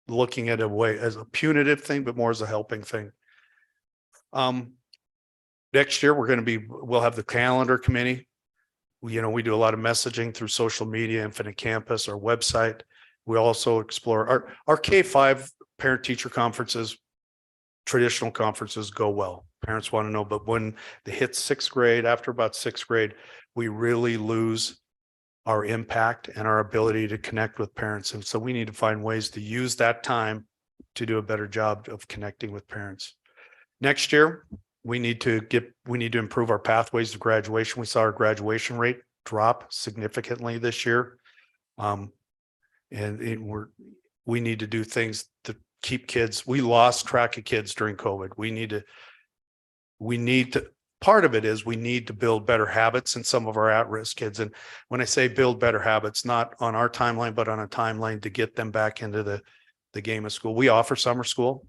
looking at it as a punitive thing, but more as a helping thing. Next year, we'll have the calendar committee. We do a lot of messaging through social media, Infinite Campus, our website. We also explore our K-5 parent teacher conferences. Traditional conferences go well. Parents want to know, but when they hit 6th grade, after about 6th grade, we really lose our impact and our ability to connect with parents. And so we need to find ways to use that time to do a better job of connecting with parents. Next year, we need to improve our pathways to graduation. We saw our graduation rate drop significantly this year. We need to do things to keep kids. We lost track of kids during COVID. Part of it is we need to build better habits in some of our at-risk kids. And when I say build better habits, not on our timeline, but on a timeline to get them back into the game of school. We offer summer school,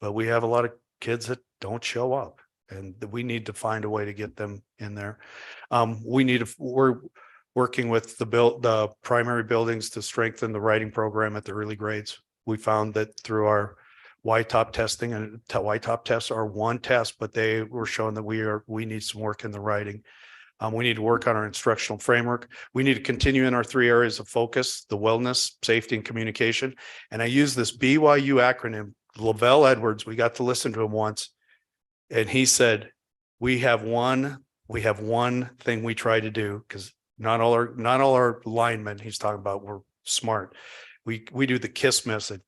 but we have a lot of kids that don't show up, and we need to find a way to get them in there. We're working with the primary buildings to strengthen the writing program at the early grades. We found that through our YTOP testing, and YTOP tests are one test, but they were showing that we need some work in the writing. We need to work on our instructional framework. We need to continue in our 3 areas of focus: the wellness, safety, and communication. And I use this BYU acronym. Lavelle Edwards, we got to listen to him once, and he said, we have one we have one thing we try to do, because not all our linemen he's talking about were smart. We do the KISS method.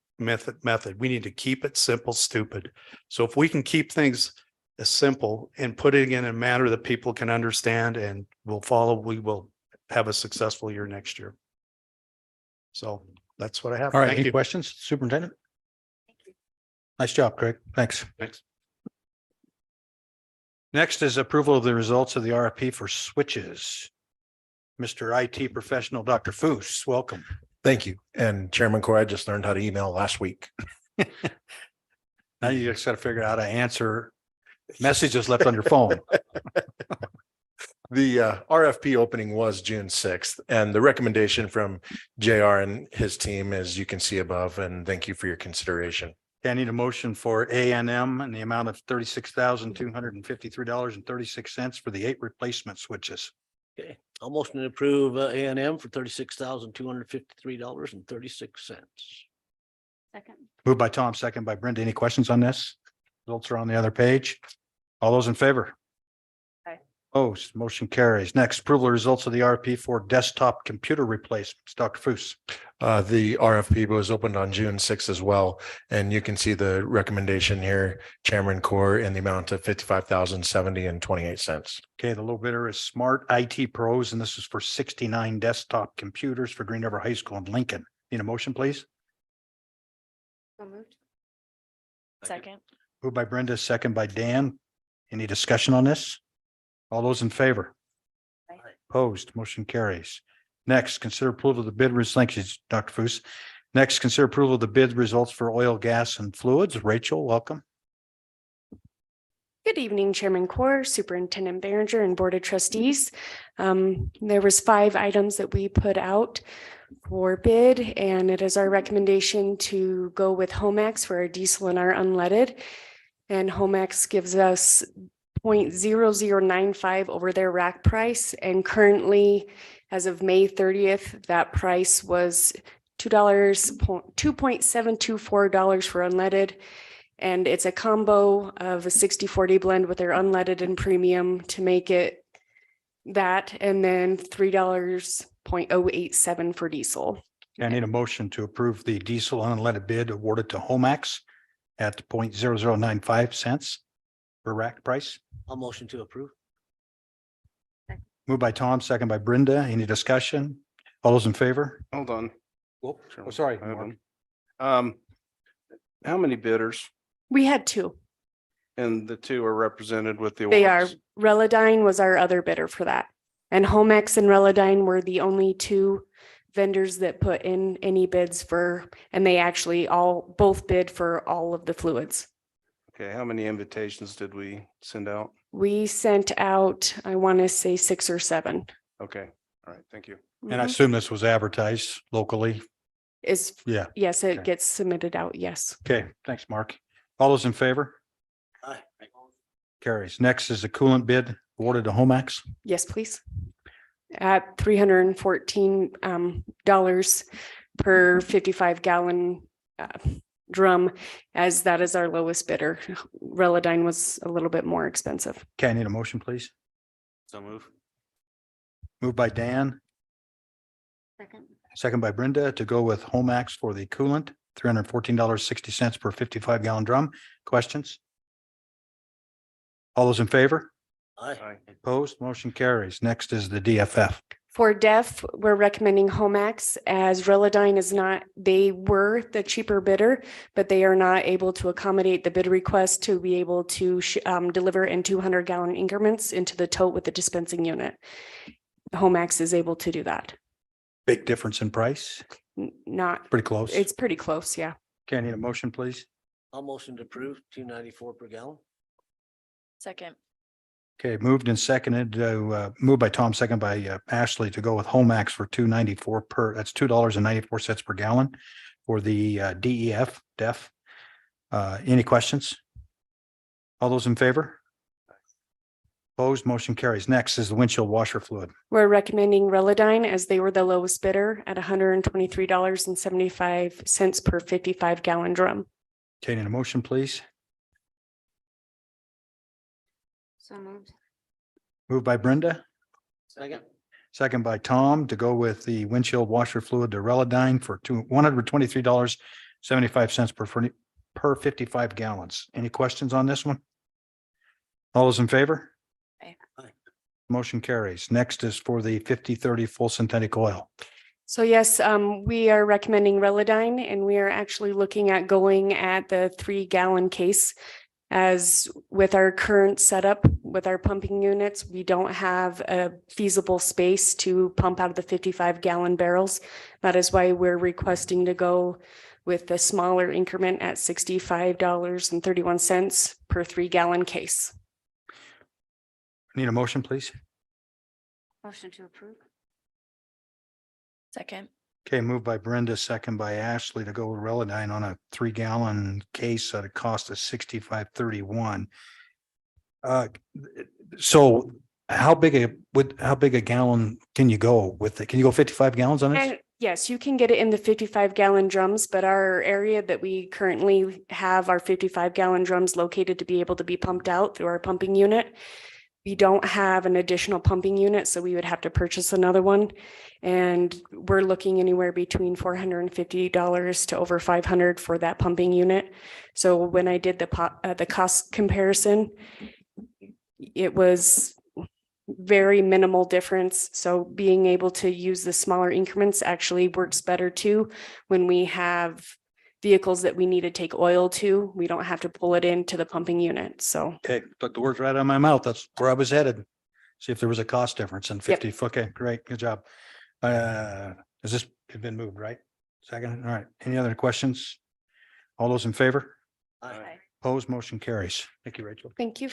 We need to keep it simple, stupid. So if we can keep things as simple and put it in a manner that people can understand and will follow, we will have a successful year next year. So that's what I have. All right, Thank any you. questions, Superintendent? Nice job, Craig. Thanks. Thanks. Next is approval of the results of the RFP for switches. Mr. IT professional, Dr. Foos, welcome. Thank you. And Chairman Core, I just learned how to email last week. Now you just got to figure out how to answer messages left on your phone. The RFP opening was June 6th, and the recommendation from JR and his team, as you can see above, and thank you for your consideration. I need a motion for A&M in the amount of $36,253.36 for the 8 replacement switches. Okay, I'll motion to approve A&M for $36,253.36. Second. Moved by Tom, second by Brenda. Any questions on this? Results are on the other page. All those in favor? Aye. Opposed, motion carries. Next, approval of results of the RFP for desktop computer replacements. Dr. Foos. The RFP was opened on June 6th as well, and you can see the recommendation here, Chairman Core, in the amount of $55,070.28. Okay, the low bidder is Smart IT Pros, and this is for 69 desktop computers for Green River High School in Lincoln. Need a motion, please? Second. Moved by Brenda, second by Dan. Any discussion on this? All those in favor? Aye. Opposed, motion carries. Next, consider approval of the bid results. Thank you, Dr. Foos. Next, consider approval of the bid results for oil, gas, and fluids. Rachel, welcome. Good evening, Chairman Core, Superintendent Behringer, and Board of Trustees. There was 5 items that we put out for bid, and it is our recommendation to go with Homax for our diesel and our unleaded. And Homax gives us 0.0095 over their rack price, and currently, as of May 30th, that price was $2.724 for unleaded. And it's a combo of a 60-40 blend with their unleaded and premium to make it that, and then $3.087 for diesel. I need a motion to approve the diesel unleaded bid awarded to Homax at 0.0095 cents per rack price. I'll motion to approve. Moved by Tom, second by Brenda. Any discussion? All those in favor? Hold on. Oh, sorry. I have Mark. them. How many bidders? We had 2. And the 2 are represented with the They are. awards? Relodyne was our other bidder for that. And Homex and Relodyne were the only 2 vendors that put in any bids for, and they actually both bid for all of the fluids. Okay, how many invitations did we send out? We sent out, I want to say 6 or 7. Okay, all right, thank you. And I assume this was advertised locally. Is, Yeah. yes, it Okay. gets submitted out, yes. Okay, thanks, Mark. All those in favor? Aye. Carries. Next is the coolant bid awarded to Homax. Yes, please. At $314 per 55-gallon drum, as that is our lowest bidder. Relodyne was a little bit more expensive. Okay, I need a motion, please. So move. Moved by Dan, Second. second by Brenda to go with Homax for the coolant, $314.60 per 55-gallon drum. Questions? All those in favor? Aye. Opposed? Motion carries. Next is the DFF. For DEF, we're recommending Homax, as Relodyne is not, they were the cheaper bidder, but they are not able to accommodate the bid request to be able to deliver in 200-gallon increments into the tote with the dispensing unit. Homax is able to do that. Big difference in price. Not, Pretty close. it's pretty close, yeah. Okay, I need a motion, please. I'll motion to approve $2.94 per gallon. Second. Okay, moved and seconded, moved by Tom, second by Ashley to go with Homax for $2.94 per, that's $2.94 per gallon for the DEF. Any questions? All those in favor? Opposed, motion carries. Next is the windshield washer fluid. We're recommending Relodyne, as they were the lowest bidder at $123.75 per 55-gallon drum. Okay, need a motion, please. So moved. Moved by Brenda, Second. second by Tom to go with the windshield washer fluid to Relodyne for $123.75 per 55 gallons. Any questions on this one? All those in favor? Aye. Aye. Motion carries. Next is for the 50/30 full synthetic oil. So yes, we are recommending Relodyne and we are actually looking at going at the 3-gallon case. As with our current setup with our pumping units, we don't have a feasible space to pump out of the 55-gallon barrels. That is why we're requesting to go with the smaller increment at $65.31 per 3-gallon case. Need a motion, please? Motion to approve. Second. Okay, moved by Brenda, second by Ashley to go with Relodyne on a 3-gallon case at a cost of $65.31. So how big a gallon can you go with it? Can you go 55 gallons on this? And yes, you can get it in the 55-gallon drums, but our area that we currently have our 55-gallon drums located to be able to be pumped out through our pumping unit. We don't have an additional pumping unit, so we would have to purchase another one. And we're looking anywhere between $450 to over $500 for that pumping unit. So when I did the cost comparison, it was very minimal difference. So being able to use the smaller increments actually works better too. When we have vehicles that we need to take oil to, we don't have to pull it into the pumping unit. So Okay, took the words right out of my mouth. That's where I was headed. See if there was a cost difference in 50. Okay, great. Good job. Has this been moved, right? Second. All right. Any other questions? All those in favor? Aye. Opposed, motion carries. Thank you, Rachel. thank you.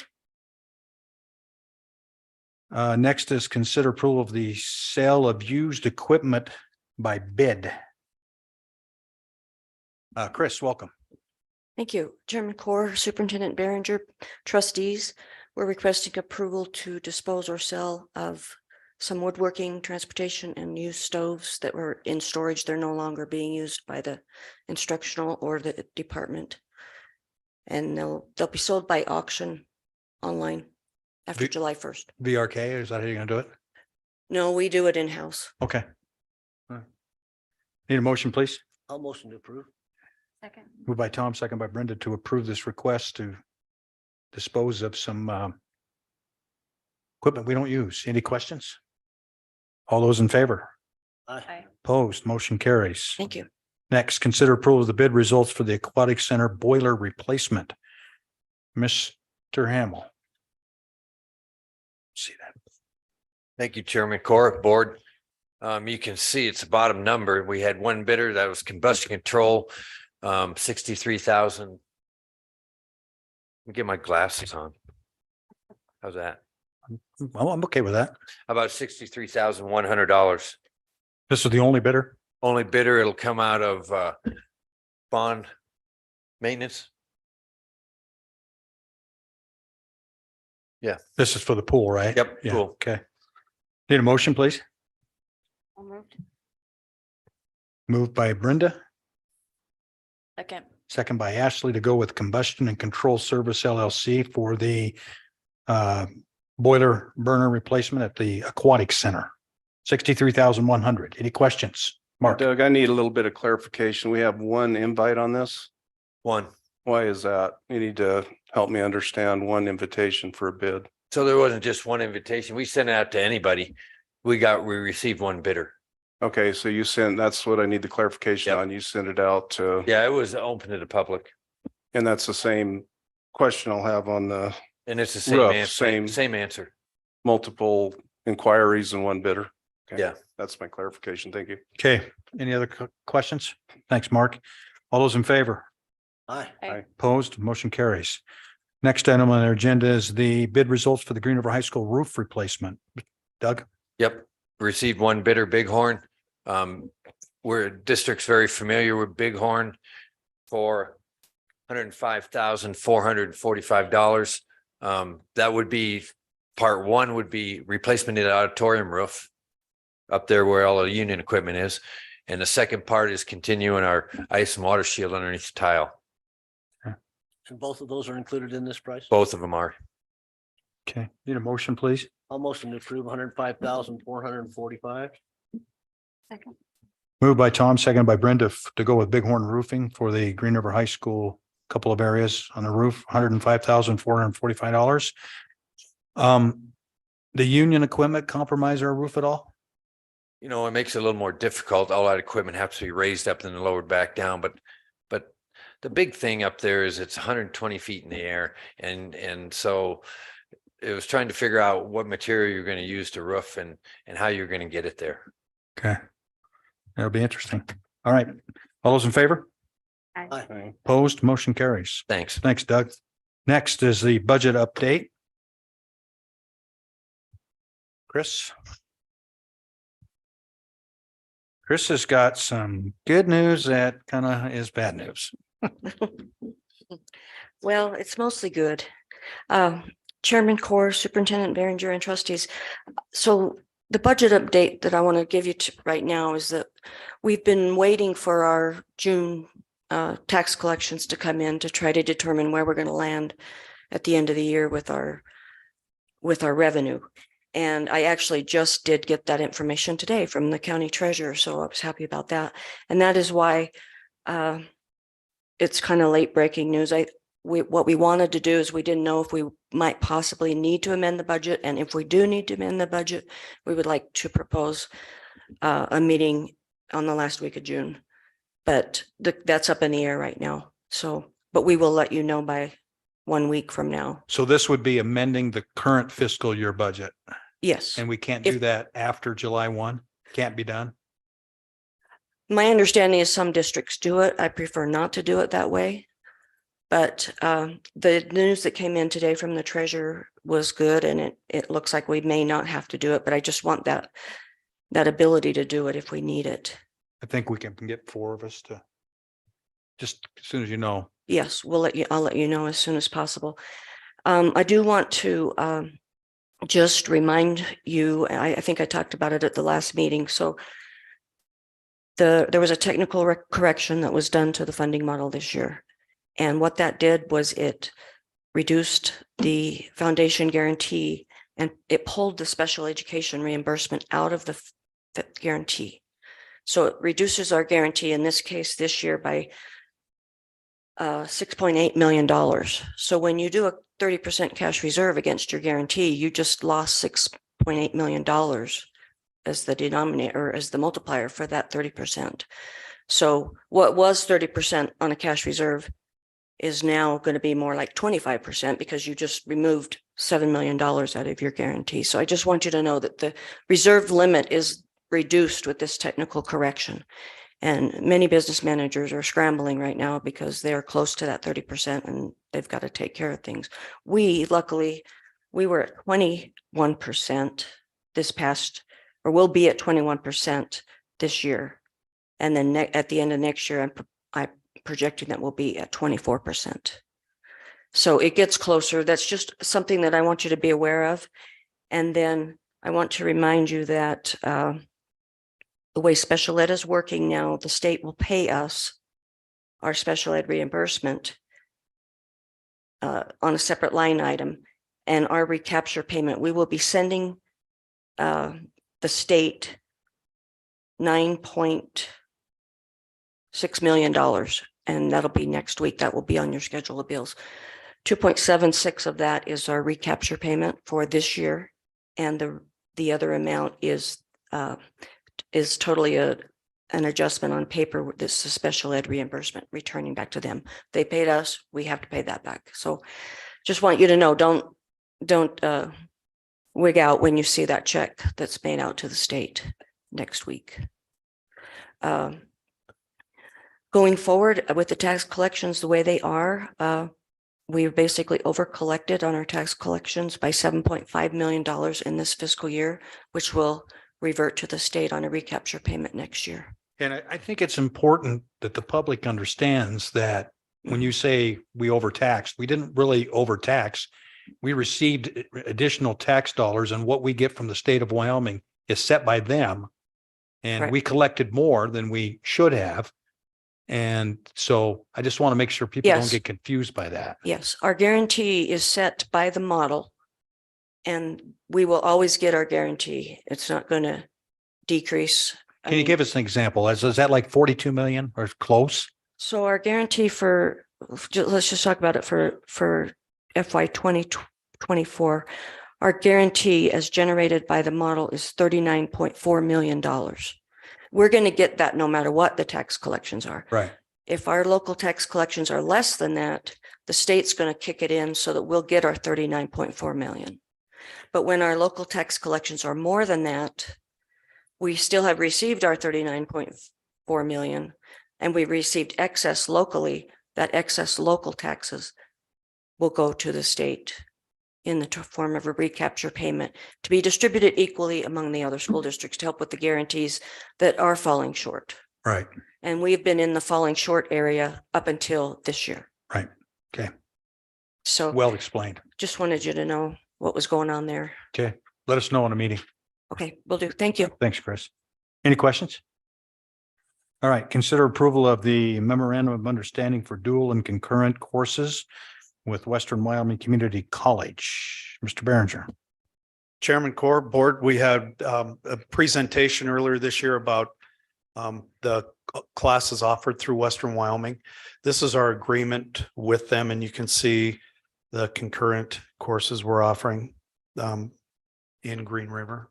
Next is consider approval of the sale of used equipment by bid. Chris, welcome. Thank you. Chairman Core, Superintendent Behringer, trustees, we're requesting approval to dispose or sell of some woodworking, transportation, and used stoves that were in storage. They're no longer being used by the instructional or the department. And they'll be sold by auction online after July 1st. VRK, is that how you're gonna do it? No, we do it in-house. Okay. All right. Need a motion, please? I'll motion to approve. Second. Moved by Tom, second by Brenda to approve this request to dispose of some equipment we don't use. Any questions? All those in favor? Aye. Opposed, motion carries. Thank you. Next, consider approval of the bid results for the Aquatic Center boiler replacement. Mr. Hamel. See that? Thank you, Chairman Core, Board. You can see it's the bottom number. We had one bidder that was combustion control, 63,000. Let me get my glasses on. How's that? Well, I'm okay with that. About $63,100. This is the only bidder? Only bidder. It'll come out of bond maintenance. Yeah. This is for the pool, right? Yep, Yeah, pool. okay. Need a motion, please? I'll moved. Moved by Brenda, Second. second by Ashley to go with Combustion and Control Service LLC for the boiler burner replacement at the Aquatic Center. 63,100. Any questions? Mark? Doug, I need a little bit of clarification. We have one invite on this. One. Why is that? You need to help me understand one invitation for a bid. So there wasn't just one invitation. We sent it out to anybody. We received one bidder. Okay, so you sent, that's what I need the clarification on. You sent it out to, Yeah, it was open to the public. and that's the same question I'll have on the And it's the same Rough, answer, same. same answer. multiple inquiries and one bidder. Okay, Yeah. That's my clarification. Thank you. Okay, any other questions? Thanks, Mark. All those in favor? Aye. Opposed, motion carries. Next item on our agenda is the bid results for the Green River High School roof replacement. Doug? Yep, received one bidder, Bighorn. We're district's very familiar with Bighorn for $105,445. That would be, part one would be replacement of the auditorium roof up there where all the union equipment is. And the second part is continuing our ice and water shield underneath the tile. And both of those are included in this price? Both of them are. Okay, need a motion, please? I'll motion to approve 105,445. Moved by Tom, seconded by Brenda to go with Bighorn Roofing for the Green River High School, couple of areas on the roof, $105,445. The union equipment compromise our roof at all? You know, it makes it a little more difficult. All that equipment has to be raised up and then lowered back down, but the big thing up there is it's 120 feet in the air. And so it was trying to figure out what material you're going to use to roof and how you're going to get it there. Okay. That'll be interesting. All right. All those in favor? Aye. Opposed, motion carries. Thanks. Thanks, Doug. Next is the budget update. Chris? Chris has got some good news that kind of is bad news. Well, it's mostly good. Chairman Core, Superintendent Behringer, and trustees. So the budget update that I want to give you right now is that we've been waiting for our June tax collections to come in to try to determine where we're going to land at the end of the year with our revenue. And I actually just did get that information today from the county treasurer, so I was happy about that. And that is why it's kind of late breaking news. What we wanted to do is we didn't know if we might possibly need to amend the budget. And if we do need to amend the budget, we would like to propose a meeting on the last week of June. But that's up in the air right now. So, but we will let you know by 1 week from now. So this would be amending the current fiscal year budget. Yes. And we can't do that after July 1? Can't be done? My understanding is some districts do it. I prefer not to do it that way. But the news that came in today from the treasurer was good, and it looks like we may not have to do it, but I just want that ability to do it if we need it. I think we can get 4 of us to just as soon as you know. Yes, I'll let you know as soon as possible. I do want to just remind you, I think I talked about it at the last meeting. So there was a technical correction that was done to the funding model this year. And what that did was it reduced the foundation guarantee and it pulled the special education reimbursement out of the guarantee. So it reduces our guarantee in this case this year by $6.8 million. So when you do a 30% cash reserve against your guarantee, you just lost $6.8 million as the denominator, as the multiplier for that 30%. So what was 30% on a cash reserve is now going to be more like 25% because you just removed $7 million out of your guarantee. So I just want you to know that the reserve limit is reduced with this technical correction. And many business managers are scrambling right now because they're close to that 30% and they've got to take care of things. Luckily, we were at 21% this past, or we'll be at 21% this year. And then at the end of next year, I'm projecting that we'll be at 24%. So it gets closer. That's just something that I want you to be aware of. And then I want to remind you that the way special ed is working now, the state will pay us our special ed reimbursement on a separate line item, and our recapture payment, we will be sending the state $9.6 million, and that'll be next week. That will be on your schedule of bills. 2.76 of that is our recapture payment for this year, and the other amount is totally an adjustment on paper. This is special ed reimbursement returning back to them. They paid us, we have to pay that back. So just want you to know, don't wig out when you see that check that's made out to the state next week. Going forward with the tax collections the way they are, we've basically over collected on our tax collections by $7.5 million in this fiscal year, which will revert to the state on a recapture payment next year. And I think it's important that the public understands that when you say we overtaxed, we didn't really overtax. We received additional tax dollars, and what we get from the state of Wyoming is set by them. And Right. we collected more than we should have. And so I just want to make sure people Yes. don't get confused by that. Yes, our guarantee is set by the model. And we will always get our guarantee. It's not going to decrease. I Can you mean, give us an example? Is that like 42 million or close? so our guarantee for, let's just talk about it for FY 2024. Our guarantee as generated by the model is $39.4 million. We're going to get that no matter what the tax collections are. Right. If our local tax collections are less than that, the state's going to kick it in so that we'll get our 39.4 million. But when our local tax collections are more than that, we still have received our 39.4 million, and we received excess locally. That excess local taxes will go to the state in the form of a recapture payment to be distributed equally among the other school districts to help with the guarantees that are falling short. Right. And we've been in the falling short area up until this year. Right. Okay. So Well explained. just wanted you to know what was going on there. Okay. Let us know in a meeting. Okay, will do. Thank you. Thanks, Chris. Any questions? All right. Consider approval of the memorandum of understanding for dual and concurrent courses with Western Wyoming Community College. Mr. Behringer. Chairman Core Board, we had a presentation earlier this year about the classes offered through Western Wyoming. This is our agreement with them, and you can see the concurrent courses we're offering in Green River.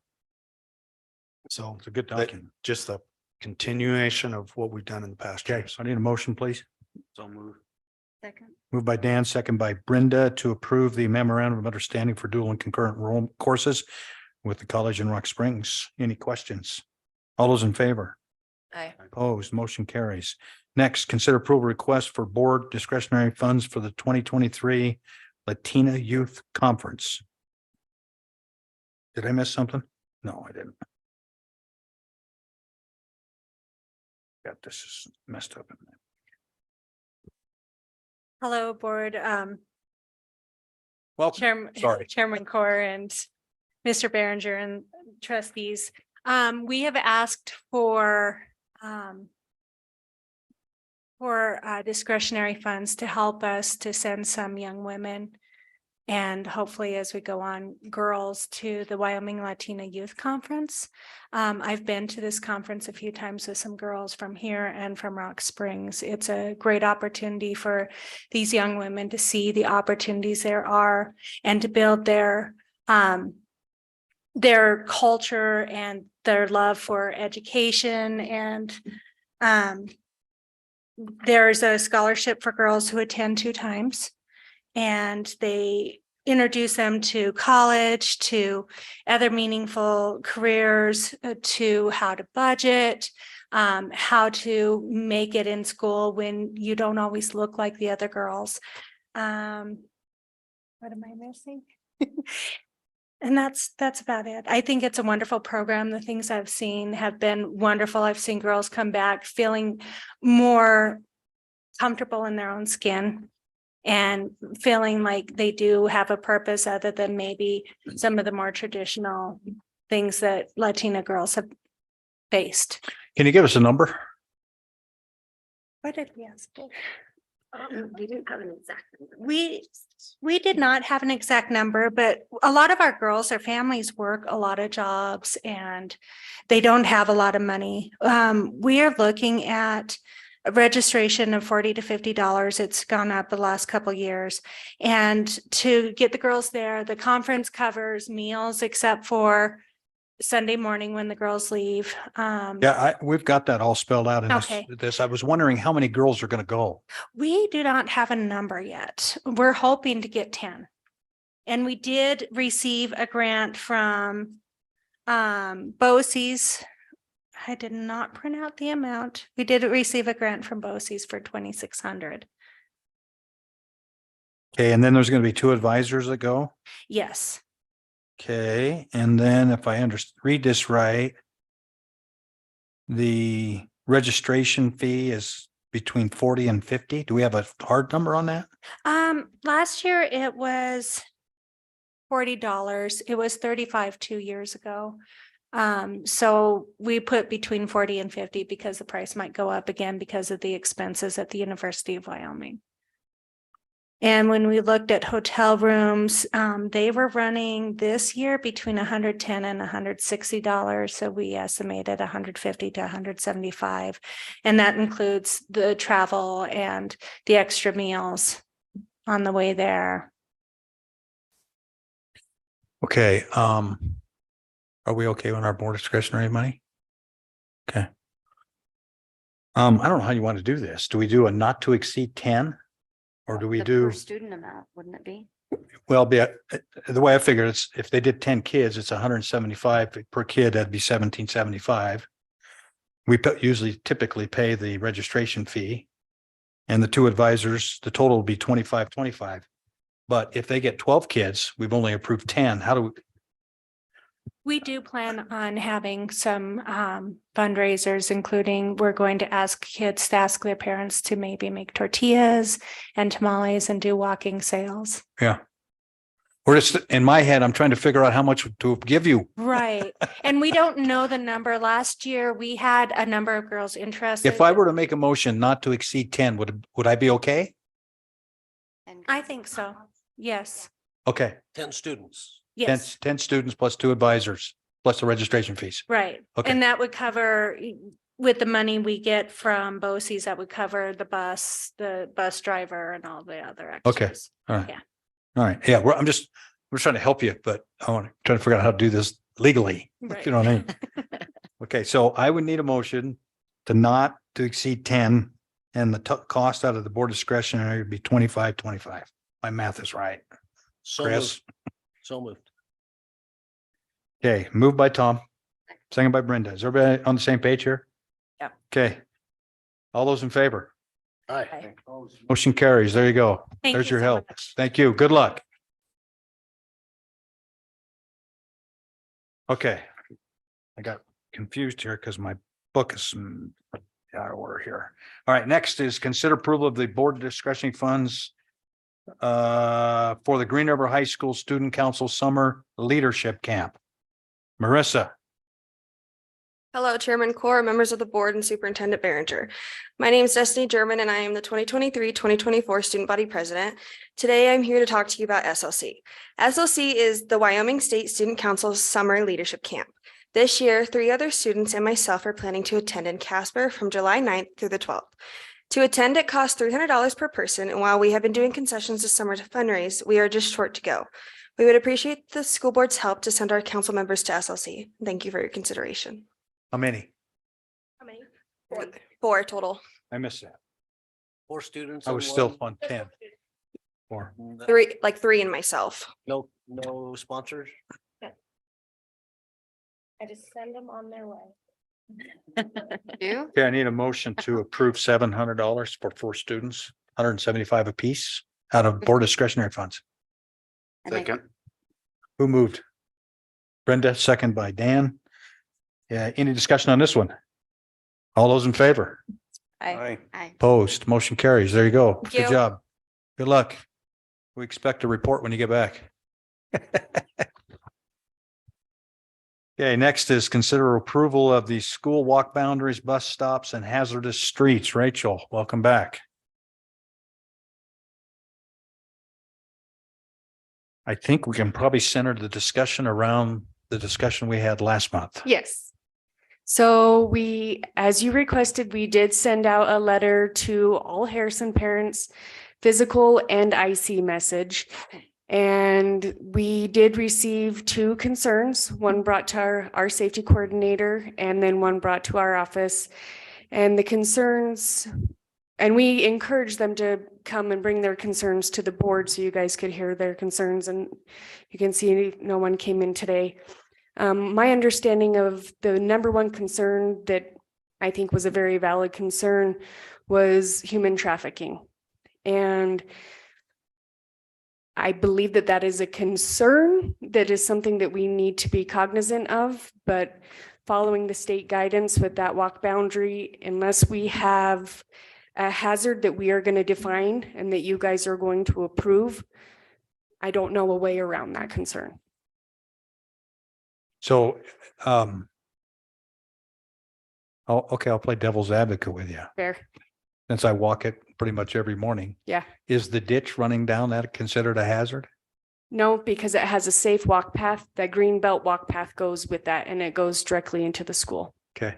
So It's a good document. just a continuation of what we've done in the past Okay. years. So I need a motion, please. So move. Second. Moved by Dan, second by Brenda to approve the memorandum of understanding for dual and concurrent courses with the college in Rock Springs. Any questions? All those in favor? Aye. Opposed, motion carries. Next, consider approval request for board discretionary funds for the 2023 Latina Youth Conference. Did I miss something? No, I didn't. Got this is messed up. Hello, board, Welcome. Sorry. Chairman Core and Mr. Behringer and trustees. We have asked for discretionary funds to help us to send some young women and hopefully as we go on, girls to the Wyoming Latina Youth Conference. I've been to this conference a few times with some girls from here and from Rock Springs. It's a great opportunity for these young women to see the opportunities there are and to build their culture and their love for education. And there's a scholarship for girls who attend 2 times. And they introduce them to college, to other meaningful careers, to how to budget, how to make it in school when you don't always look like the other girls. What am I missing? And that's about it. I think it's a wonderful program. The things I've seen have been wonderful. I've seen girls come back feeling more comfortable in their own skin and feeling like they do have a purpose other than maybe some of the more traditional things that Latina girls have faced. Can you give us a number? What did we ask for? We didn't have an exact number. We did not have an exact number, but a lot of our girls, their families work a lot of jobs and they don't have a lot of money. We are looking at a registration of $40 to $50. It's gone up the last couple of years. And to get the girls there, the conference covers meals except for Sunday morning when the girls leave. Yeah, we've got that all spelled out in Okay. this. I was wondering how many girls are going to go. We do not have a number yet. We're hoping to get 10. And we did receive a grant from BOCES. I did not print out the amount. We did receive a grant from BOCES for $2,600. Okay, and then there's going to be 2 advisors that go. Yes. Okay, and then if I read this right, the registration fee is between 40 and 50. Do we have a hard number on that? Last year it was $40. It was $35 2 years ago. So we put between 40 and 50 because the price might go up again because of the expenses at the University of Wyoming. And when we looked at hotel rooms, they were running this year between $110 and $160. So we estimated $150 to $175. And that includes the travel and the extra meals on the way there. Okay, are we okay on our board discretionary money? Okay. I don't know how you want to do this. Do we do a not to exceed 10? Or do we do, Student amount, wouldn't it be? well, the way I figured it's, if they did 10 kids, it's 175 per kid, that'd be 1775. We usually typically pay the registration fee. And the 2 advisors, the total will be 25. But if they get 12 kids, we've only approved 10. How do we? We do plan on having some fundraisers, including we're going to ask kids to ask their parents to maybe make tortillas and tamales and do walking sales. Yeah. We're just, in my head, I'm trying to figure out how much to give you. Right. And we don't know the number. Last year, we had a number of girls interested. If I were to make a motion not to exceed 10, would I be okay? I think so. Yes. Okay. 10 students. Yes. 10 students plus 2 advisors, plus the registration fees. Right. Okay. And that would cover, with the money we get from BOCES, that would cover the bus driver and all the other Okay. extras. All right. Yeah. All right. Yeah. We're trying to help you, but I want to try to figure out how to do this legally. Right. You know what I mean? Okay. So I would need a motion to not to exceed 10 and the cost out of the board discretionary would be 25. My math is right. So Chris? moved. So moved. Okay. Moved by Tom, second by Brenda. Is everybody on the same page here? Yeah. Okay. All those in favor? Aye. Motion carries. There you go. Thank There's you your so help. much. Thank you. Good luck. Okay. I got confused here because my book is out of order here. All right, next is consider approval of the board discretionary funds for the Green River High School Student Council Summer Leadership Camp. Marissa. Hello, Chairman Core, members of the board and Superintendent Behringer. My name is Destiny German and I am the 2023-2024 Student Body President. Today, I'm here to talk to you about SLC. SLC is the Wyoming State Student Council's Summer Leadership Camp. This year, 3 other students and myself are planning to attend in Casper from July 9th through the 12th. To attend, it costs $300 per person, and while we have been doing concessions this summer to fundraise, we are just short to go. We would appreciate the school board's help to send our council members to SLC. Thank you for your consideration. How many? How many? 4 total. I missed that. 4 students. I and was still one- on 10. 4. 3 and myself. No sponsors. I just send them on their way. You? Okay, I need a motion to approve $700 for 4 students, 175 apiece out of board discretionary funds. Second. Who moved? Brenda, second by Dan. Yeah, any discussion on this one? All those in favor? Aye. Opposed, motion carries. There you go. Thank Good you. job. Good luck. We expect a report when you get back. Okay, next is consider approval of the school walk boundaries, bus stops and hazardous streets. Rachel, welcome back. I think we can probably center the discussion around the discussion we had last month. Yes. So we, as you requested, we did send out a letter to all Harrison parents, physical and IC message. And we did receive 2 concerns, one brought to our safety coordinator and then one brought to our office. And the concerns, and we encouraged them to come and bring their concerns to the board so you guys could hear their concerns. And you can see no one came in today. My understanding of the number 1 concern that I think was a very valid concern was human trafficking. And I believe that that is a concern that is something that we need to be cognizant of, but following the state guidance with that walk boundary, unless we have a hazard that we are going to define and that you guys are going to approve, I don't know a way around that concern. So, I'll play devil's advocate with you. Fair. since I walk it pretty much every morning. Yeah. Is the ditch running down that considered a hazard? No, because it has a safe walk path. That green belt walk path goes with that and it goes directly into the school. Okay.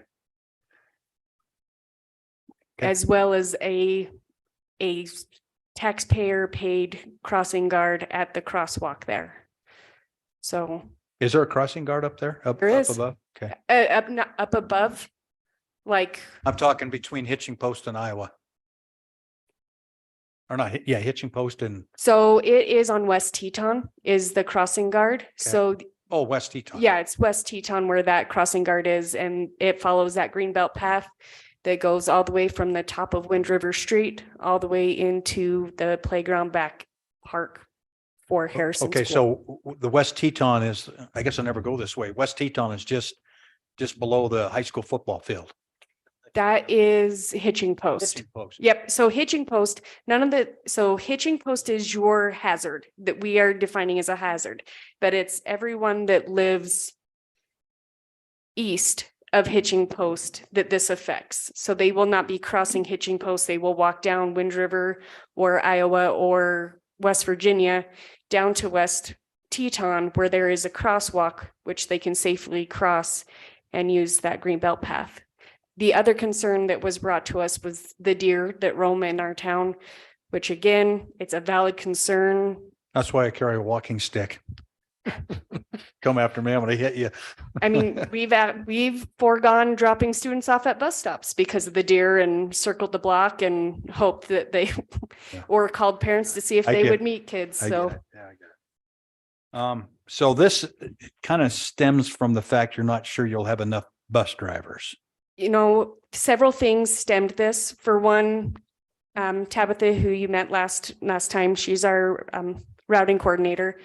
As well as a taxpayer paid crossing guard at the crosswalk there. So Is there a crossing guard up there? Up There is. above? Okay. up above, like, I'm talking between Hitching Post and Iowa. Or not, Hitching Post and, so it is on West Teton is the crossing guard. So oh, West Teton. yeah, it's West Teton where that crossing guard is, and it follows that green belt path that goes all the way from the top of Wind River Street all the way into the playground back park for Harrison. Okay, School. so the West Teton is, I guess I never go this way. West Teton is just below the high school football field. That is Hitching Post. Hitching Post. Yep. So Hitching Post, Hitching Post is your hazard that we are defining as a hazard, but it's everyone that lives east of Hitching Post that this affects. So they will not be crossing Hitching Post. They will walk down Wind River or Iowa or West Virginia down to West Teton where there is a crosswalk, which they can safely cross and use that green belt path. The other concern that was brought to us was the deer that roam in our town, which again, it's a valid concern. That's why I carry a walking stick. Come after me, I'm gonna hit you. I mean, we've foregone dropping students off at bus stops because of the deer and circled the block and hoped that they or called parents to see if I they get would it. meet kids. I So get it. Yeah, I get it. So this kind of stems from the fact you're not sure you'll have enough bus drivers. several things stemmed this. For one, Tabitha, who you met last time, she's our routing coordinator.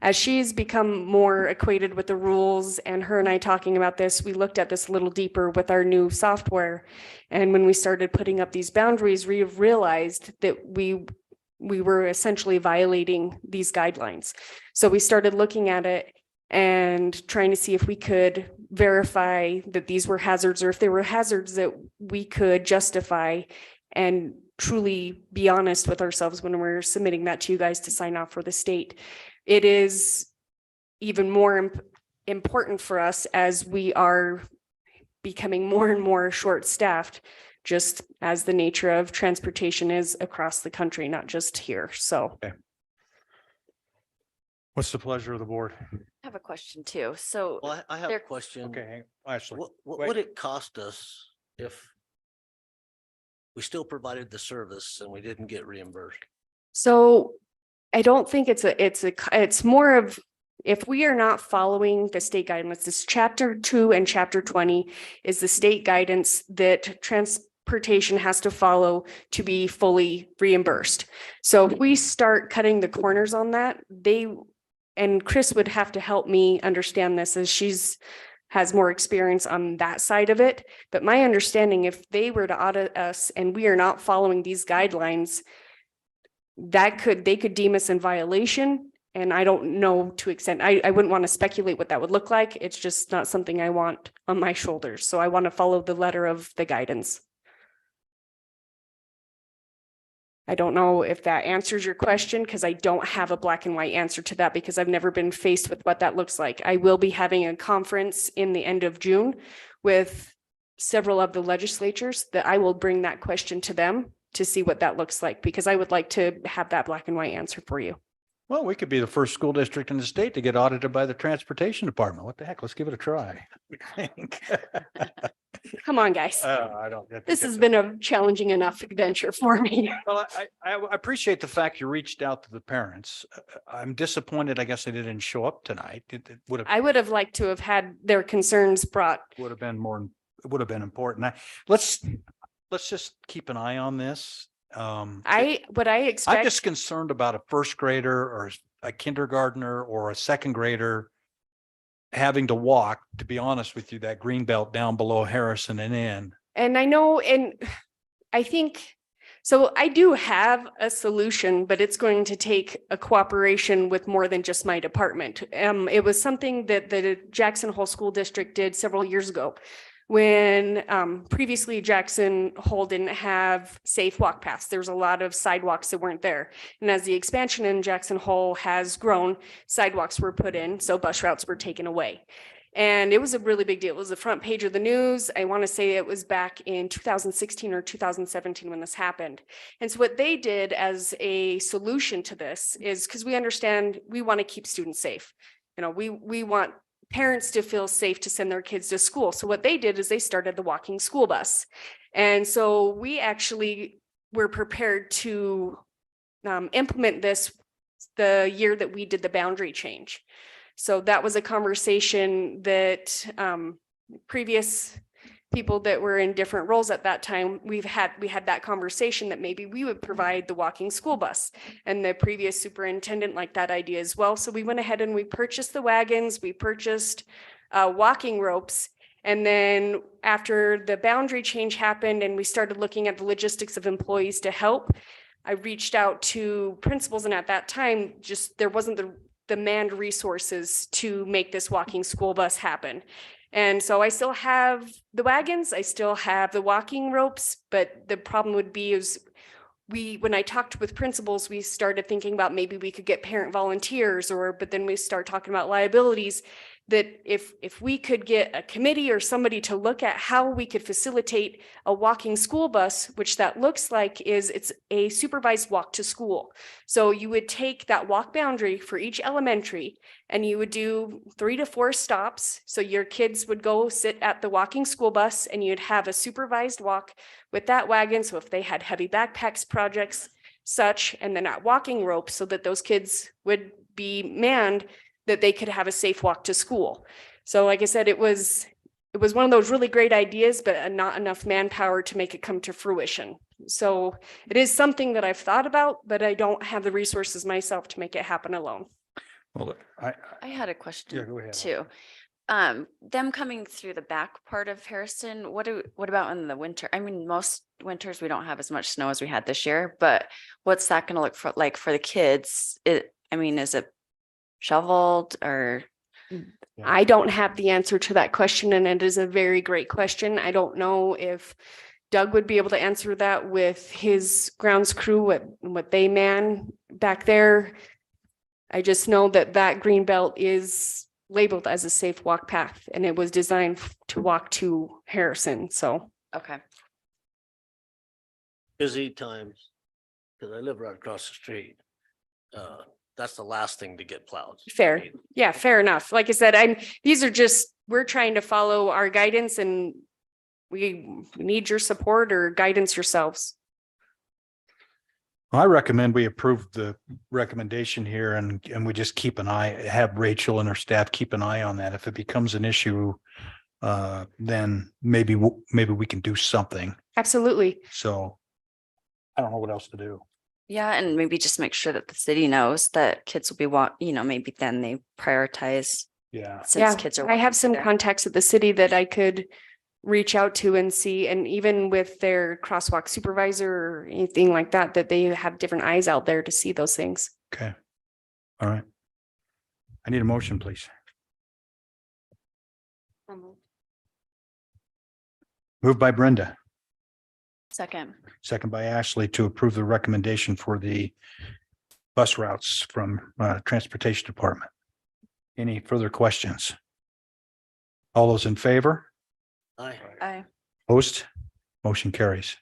As she's become more acquainted with the rules and her and I talking about this, we looked at this a little deeper with our new software. And when we started putting up these boundaries, we realized that we were essentially violating these guidelines. So we started looking at it and trying to see if we could verify that these were hazards or if they were hazards that we could justify and truly be honest with ourselves when we're submitting that to you guys to sign off for the state. It is even more important for us as we are becoming more and more short-staffed, just as the nature of transportation is across the country, not just here. So. Okay. What's the pleasure of the board? I have a question too. So Well, I have a question. Okay, Ashley. What wait. would it cost us if we still provided the service and we didn't get reimbursed? So I don't think it's more of, if we are not following the state guidance, this chapter 2 and chapter 20 is the state guidance that transportation has to follow to be fully reimbursed. So if we start cutting the corners on that, and Chris would have to help me understand this as has more experience on that side of it. But my understanding, if they were to audit us and we are not following these guidelines, they could deem us in violation. And I don't know to extent, I wouldn't want to speculate what that would look like. It's just not something I want on my shoulders. So I want to follow the letter of the guidance. I don't know if that answers your question because I don't have a black and white answer to that because I've never been faced with what that looks like. I will be having a conference in the end of June with several of the legislatures that I will bring that question to them to see what that looks like, because I would like to have that black and white answer for you. Well, we could be the first school district in the state to get audited by the transportation department. What the heck? Let's give it a try. Come on, guys. I don't. This has been a challenging enough adventure for me. Well, I appreciate the fact you reached out to the parents. I'm disappointed. I guess they didn't show up tonight. It would have. I would have liked to have had their concerns brought. Would have been more. It would have been important. Let's just keep an eye on this. What I expect. I'm just concerned about a first grader or a kindergartner or a second grader having to walk, to be honest with you, that green belt down below Harrison and in. And I know, and I think, so I do have a solution, but it's going to take a cooperation with more than just my department. It was something that the Jackson Hole School District did several years ago. when previously Jackson Hole didn't have safe walk paths. There's a lot of sidewalks that weren't there. And as the expansion in Jackson Hole has grown, sidewalks were put in, so bus routes were taken away. And it was a really big deal. It was the front page of the news. I want to say it was back in 2016 or 2017 when this happened. And so what they did as a solution to this is, because we understand we want to keep students safe. You know, we want parents to feel safe to send their kids to school. So what they did is they started the walking school bus. And so we actually were prepared to implement this the year that we did the boundary change. So that was a conversation that previous people that were in different roles at that time, we had that conversation that maybe we would provide the walking school bus, and the previous superintendent liked that idea as well. So we went ahead and we purchased the wagons, we purchased walking ropes. And then after the boundary change happened and we started looking at the logistics of employees to help, I reached out to principals, and at that time, just there wasn't the manned resources to make this walking school bus happen. And so I still have the wagons, I still have the walking ropes, but the problem would be is when I talked with principals, we started thinking about maybe we could get parent volunteers, but then we start talking about liabilities, that if we could get a committee or somebody to look at how we could facilitate a walking school bus, which that looks like is it's a supervised walk to school. So you would take that walk boundary for each elementary and you would do 3 to 4 stops. So your kids would go sit at the walking school bus and you'd have a supervised walk with that wagon. So if they had heavy backpacks projects, such, and then that walking rope so that those kids would be manned, that they could have a safe walk to school. So like I said, it was one of those really great ideas, but not enough manpower to make it come to fruition. So it is something that I've thought about, but I don't have the resources myself to make it happen alone. Well, I had a question go ahead. too. Them coming through the back part of Harrison, what about in the winter? I mean, most winters we don't have as much snow as we had this year, but what's that going to look like for the kids? Is it shoveled or? I don't have the answer to that question, and it is a very great question. I don't know if Doug would be able to answer that with his grounds crew, what they man back there. I just know that green belt is labeled as a safe walk path, and it was designed to walk to Harrison. So okay. Busy times, because I live right across the street. That's the last thing to get plowed. fair. Yeah, fair enough. Like I said, we're trying to follow our guidance, and we need your support or guidance yourselves. I recommend we approve the recommendation here and we just have Rachel and her staff keep an eye on that. If it becomes an issue, then maybe we can do something. Absolutely. So I don't know what else to do. Yeah, and maybe just make sure that the city knows that kids will be maybe then they prioritize. Yeah. Since kids are. I have some there. contacts at the city that I could reach out to and see, and even with their crosswalk supervisor or anything like that, that they have different eyes out there to see those things. Okay. All right. I need a motion, please. Moved by Brenda, Second. second by Ashley to approve the recommendation for the bus routes from Transportation Department. Any further questions? All those in favor? Aye. Opposed? Motion carries.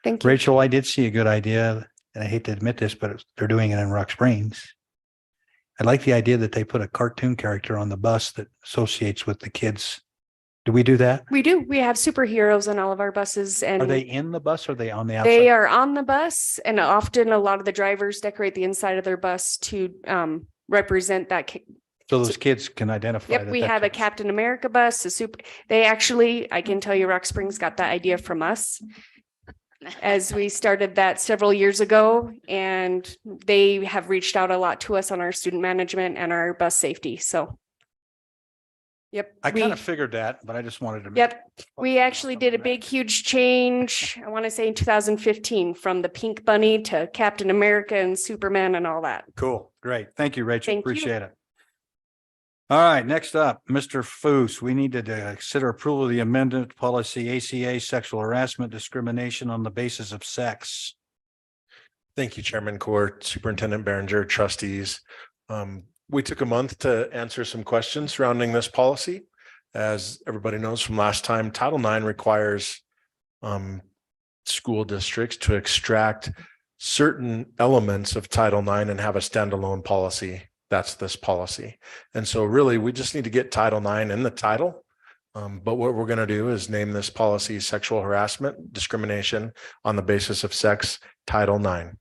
Thank you. Rachel, I did see a good idea, and I hate to admit this, but they're doing it in Rock Springs. I like the idea that they put a cartoon character on the bus that associates with the kids. Do we do that? We do. We have superheroes on all of our buses, and Are they in the bus or are they on the outside? they are on the bus, and often a lot of the drivers decorate the inside of their bus to represent that. So those kids can identify. Yep, we have a Captain America bus, I can tell you Rock Springs got that idea from us as we started that several years ago, and they have reached out a lot to us on our student management and our bus safety. So. Yep. I kind of figured that, but I just wanted to. Yep. We actually did a big, huge change. I want to say in 2015 from the Pink Bunny to Captain America and Superman and all that. Cool. Great. Thank you, Rachel. Thank you. Appreciate it. All right, next up, Mr. Foos, we need to consider approval of the amendment policy ACA sexual harassment discrimination on the basis of sex. Thank you, Chairman Court, Superintendent Behringer, trustees. We took a month to answer some questions surrounding this policy. As everybody knows from last time, Title IX requires school districts to extract certain elements of Title IX and have a standalone policy. That's this policy. And so really, we just need to get Title IX in the title. But what we're going to do is name this policy sexual harassment discrimination on the basis of sex, Title IX.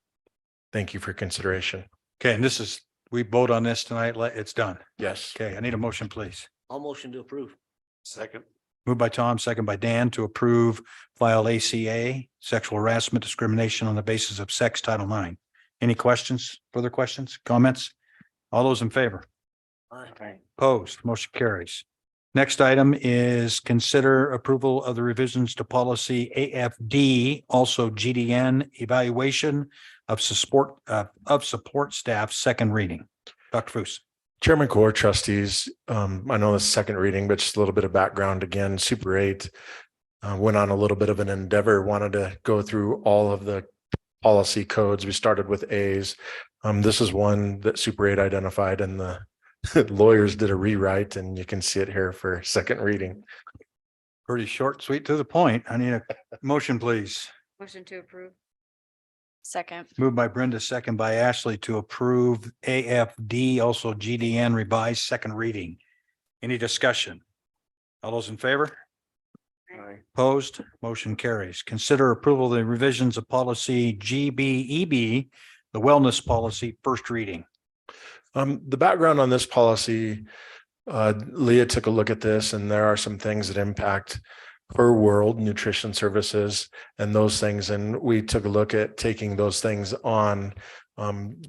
Thank you for consideration. Okay, and this is, we vote on this tonight, it's done. Yes. Okay, I need a motion, please. I'll motion to approve. Second. Moved by Tom, second by Dan to approve file ACA sexual harassment discrimination on the basis of sex, Title IX. Any questions, further questions, comments? All those in favor? Aye. Opposed, motion carries. Next item is consider approval of the revisions to policy AFD, also GDN evaluation of support staff, second reading. Dr. Foos. Chairman Core, trustees, I know this is second reading, but just a little bit of background again. Super 8 went on a little bit of an endeavor, wanted to go through all of the policy codes. We started with A's. This is one that Super 8 identified, and the lawyers did a rewrite, and you can see it here for second reading. Pretty short, sweet, to the point. I need a motion, please. Motion to approve. Second. Moved by Brenda, second by Ashley to approve AFD, also GDN revised second reading. Any discussion? All those in favor? Aye. Opposed? Motion carries. Consider approval of the revisions of policy GBEB, the wellness policy, first reading. The background on this policy, Leah took a look at this, and there are some things that impact her world, nutrition services and those things. And we took a look at taking those things on.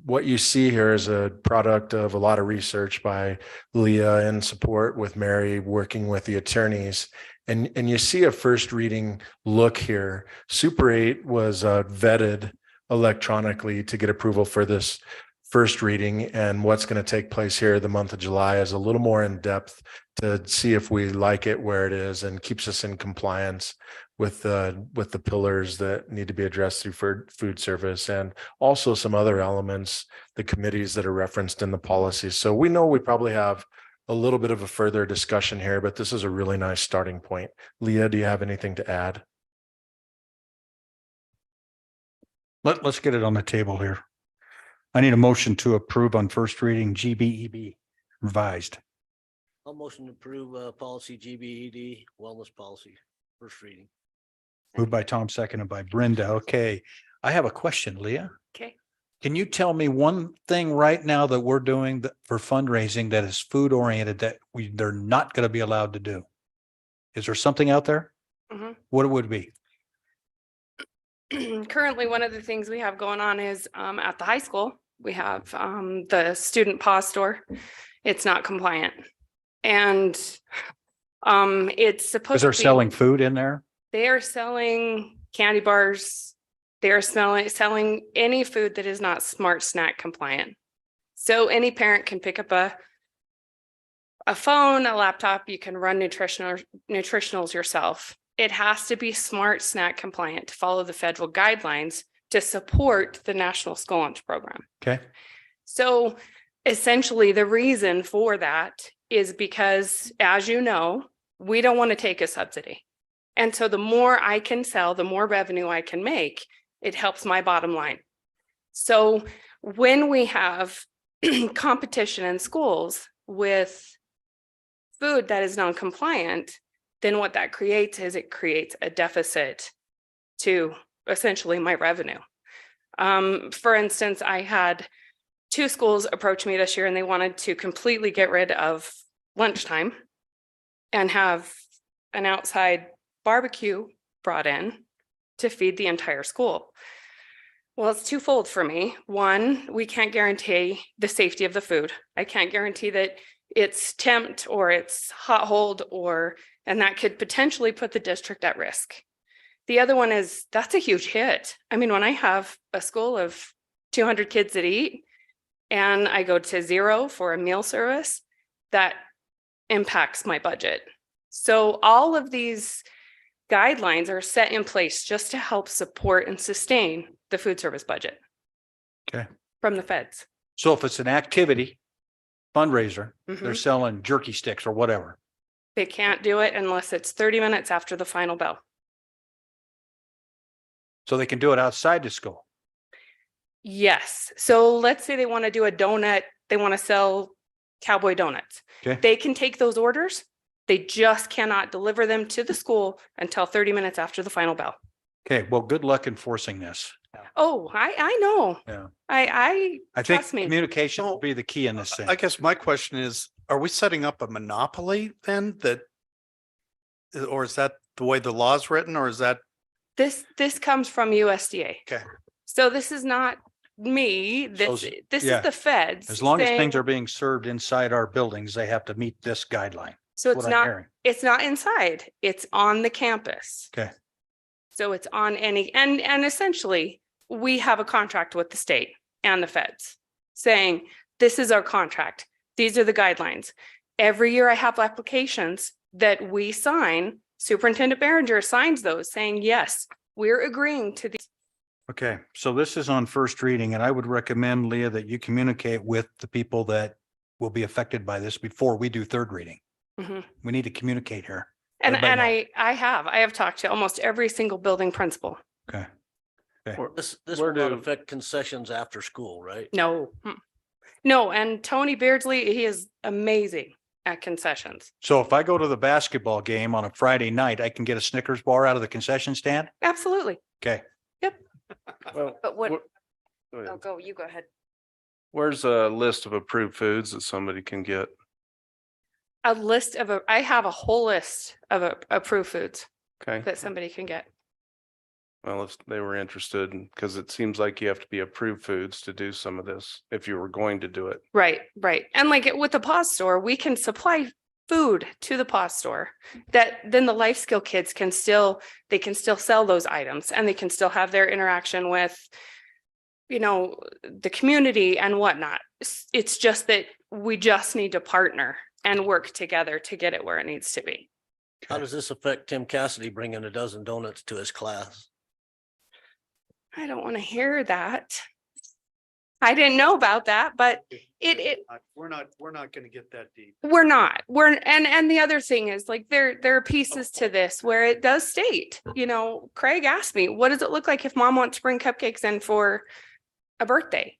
What you see here is a product of a lot of research by Leah in support with Mary, working with the attorneys. And you see a first reading look here. Super 8 was vetted electronically to get approval for this first reading, and what's going to take place here the month of July is a little more in depth to see if we like it where it is and keeps us in compliance with the pillars that need to be addressed through food service, and also some other elements, the committees that are referenced in the policy. So we know we probably have a little bit of a further discussion here, but this is a really nice starting point. Leah, do you have anything to add? Let's get it on the table here. I need a motion to approve on first reading GBEB revised. I'll motion to approve policy GBED wellness policy, first reading. Moved by Tom, seconded by Brenda. Okay, I have a question, Leah. Okay. Can you tell me one thing right now that we're doing for fundraising that is food oriented that they're not going to be allowed to do? Is there something out there? Mhm. What would it be? Currently, one of the things we have going on is at the high school, we have the student paw store. It's not compliant. And it's supposed Because they're to be, selling food in there? they are selling candy bars. They are selling any food that is not smart snack compliant. So any parent can pick up a phone, a laptop, you can run nutritionals yourself. It has to be smart snack compliant to follow the federal guidelines to support the National School Lunch Program. Okay. So essentially, the reason for that is because, as you know, we don't want to take a subsidy. And so the more I can sell, the more revenue I can make, it helps my bottom line. So when we have competition in schools with food that is non-compliant, then what that creates is it creates a deficit to essentially my revenue. For instance, I had 2 schools approach me this year and they wanted to completely get rid of lunchtime and have an outside barbecue brought in to feed the entire school. Well, it's twofold for me. One, we can't guarantee the safety of the food. I can't guarantee that it's temp or it's hot hold and that could potentially put the district at risk. The other one is that's a huge hit. I mean, when I have a school of 200 kids that eat and I go to 0 for a meal service, that impacts my budget. So all of these guidelines are set in place just to help support and sustain the food service budget. Okay. From the feds. So if it's an activity fundraiser, they're Mhm. selling jerky sticks or whatever. They can't do it unless it's 30 minutes after the final bell. So they can do it outside the school. Yes. So let's say they want to do a donut, they want to sell cowboy donuts. Okay. They can take those orders. They just cannot deliver them to the school until 30 minutes after the final bell. Okay, well, good luck enforcing this. Oh, I know. Yeah. I I think trust me. communication will be the key in this thing. I guess my question is, are we setting up a monopoly then that, or is that the way the law is written, or is that? This comes from USDA. Okay. So this is not me. This is the feds. As long as saying- things are being served inside our buildings, they have to meet this guideline. So That's it's what I'm not, hearing. it's not inside, it's on the campus. Okay. So it's on any, and essentially, we have a contract with the state and the feds saying, this is our contract. These are the guidelines. Every year I have applications that we sign. Superintendent Behringer signs those saying, yes, we're agreeing to these. Okay, so this is on first reading, and I would recommend, Leah, that you communicate with the people that will be affected by this before we do third reading. Mhm. We need to communicate here. And Everybody know. I have talked to almost every single building principal. Okay. This will not affect concessions after school, right? No. No, and Tony Beardsley, he is amazing at concessions. So if I go to the basketball game on a Friday night, I can get a Snickers bar out of the concession stand? Absolutely. Okay. Well, But what, Go ahead. oh, go, you go ahead. Where's a list of approved foods that somebody can get? A list of, I have a whole list of approved foods Okay, that somebody can get. well, if they were interested, because it seems like you have to be approved foods to do some of this, if you were going to do it. Right, right. And like with the pause store, we can supply food to the pause store that then the life skill kids can still, they can still sell those items and they can still have their interaction with, you know, the community and whatnot. It's just that we just need to partner and work together to get it where it needs to be. How does this affect Tim Cassidy bringing a dozen donuts to his class? I don't want to hear that. I didn't know about that, but We're not going to get that deep. we're not, and the other thing is like, there are pieces to this where it does state, you know, Craig asked me, what does it look like if mom wants to bring cupcakes in for a birthday?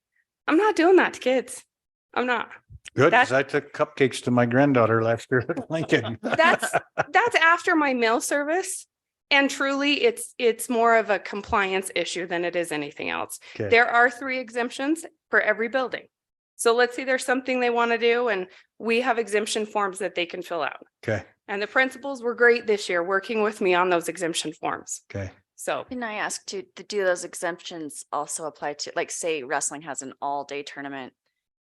I'm not doing that to kids. I'm not. Good, because That- I took cupcakes to my granddaughter last year at Lincoln. That's after my mail service. And truly, it's more of a compliance issue than it is anything else. Okay. There are 3 exemptions for every building. So let's say there's something they want to do and we have exemption forms that they can fill out. Okay, And the principals were great this year working with me on those exemption forms. okay. So Can I ask to do those exemptions also apply to, like, say wrestling has an all-day tournament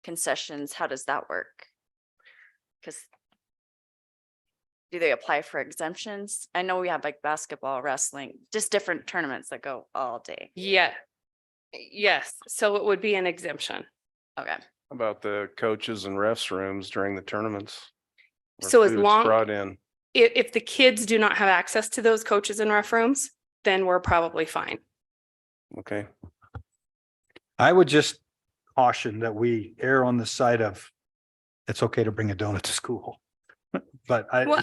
concessions, how does that work? Because do they apply for exemptions? I know we have like basketball, wrestling, just different tournaments that go all day. yeah. Yes, so it would be an exemption. Okay. How about the coaches and refs rooms during the tournaments? where So as food's long- Brought in. If the kids do not have access to those coaches and ref rooms, then we're probably fine. Okay, I would just caution that we err on the side of it's okay to bring a donut to school. But Well-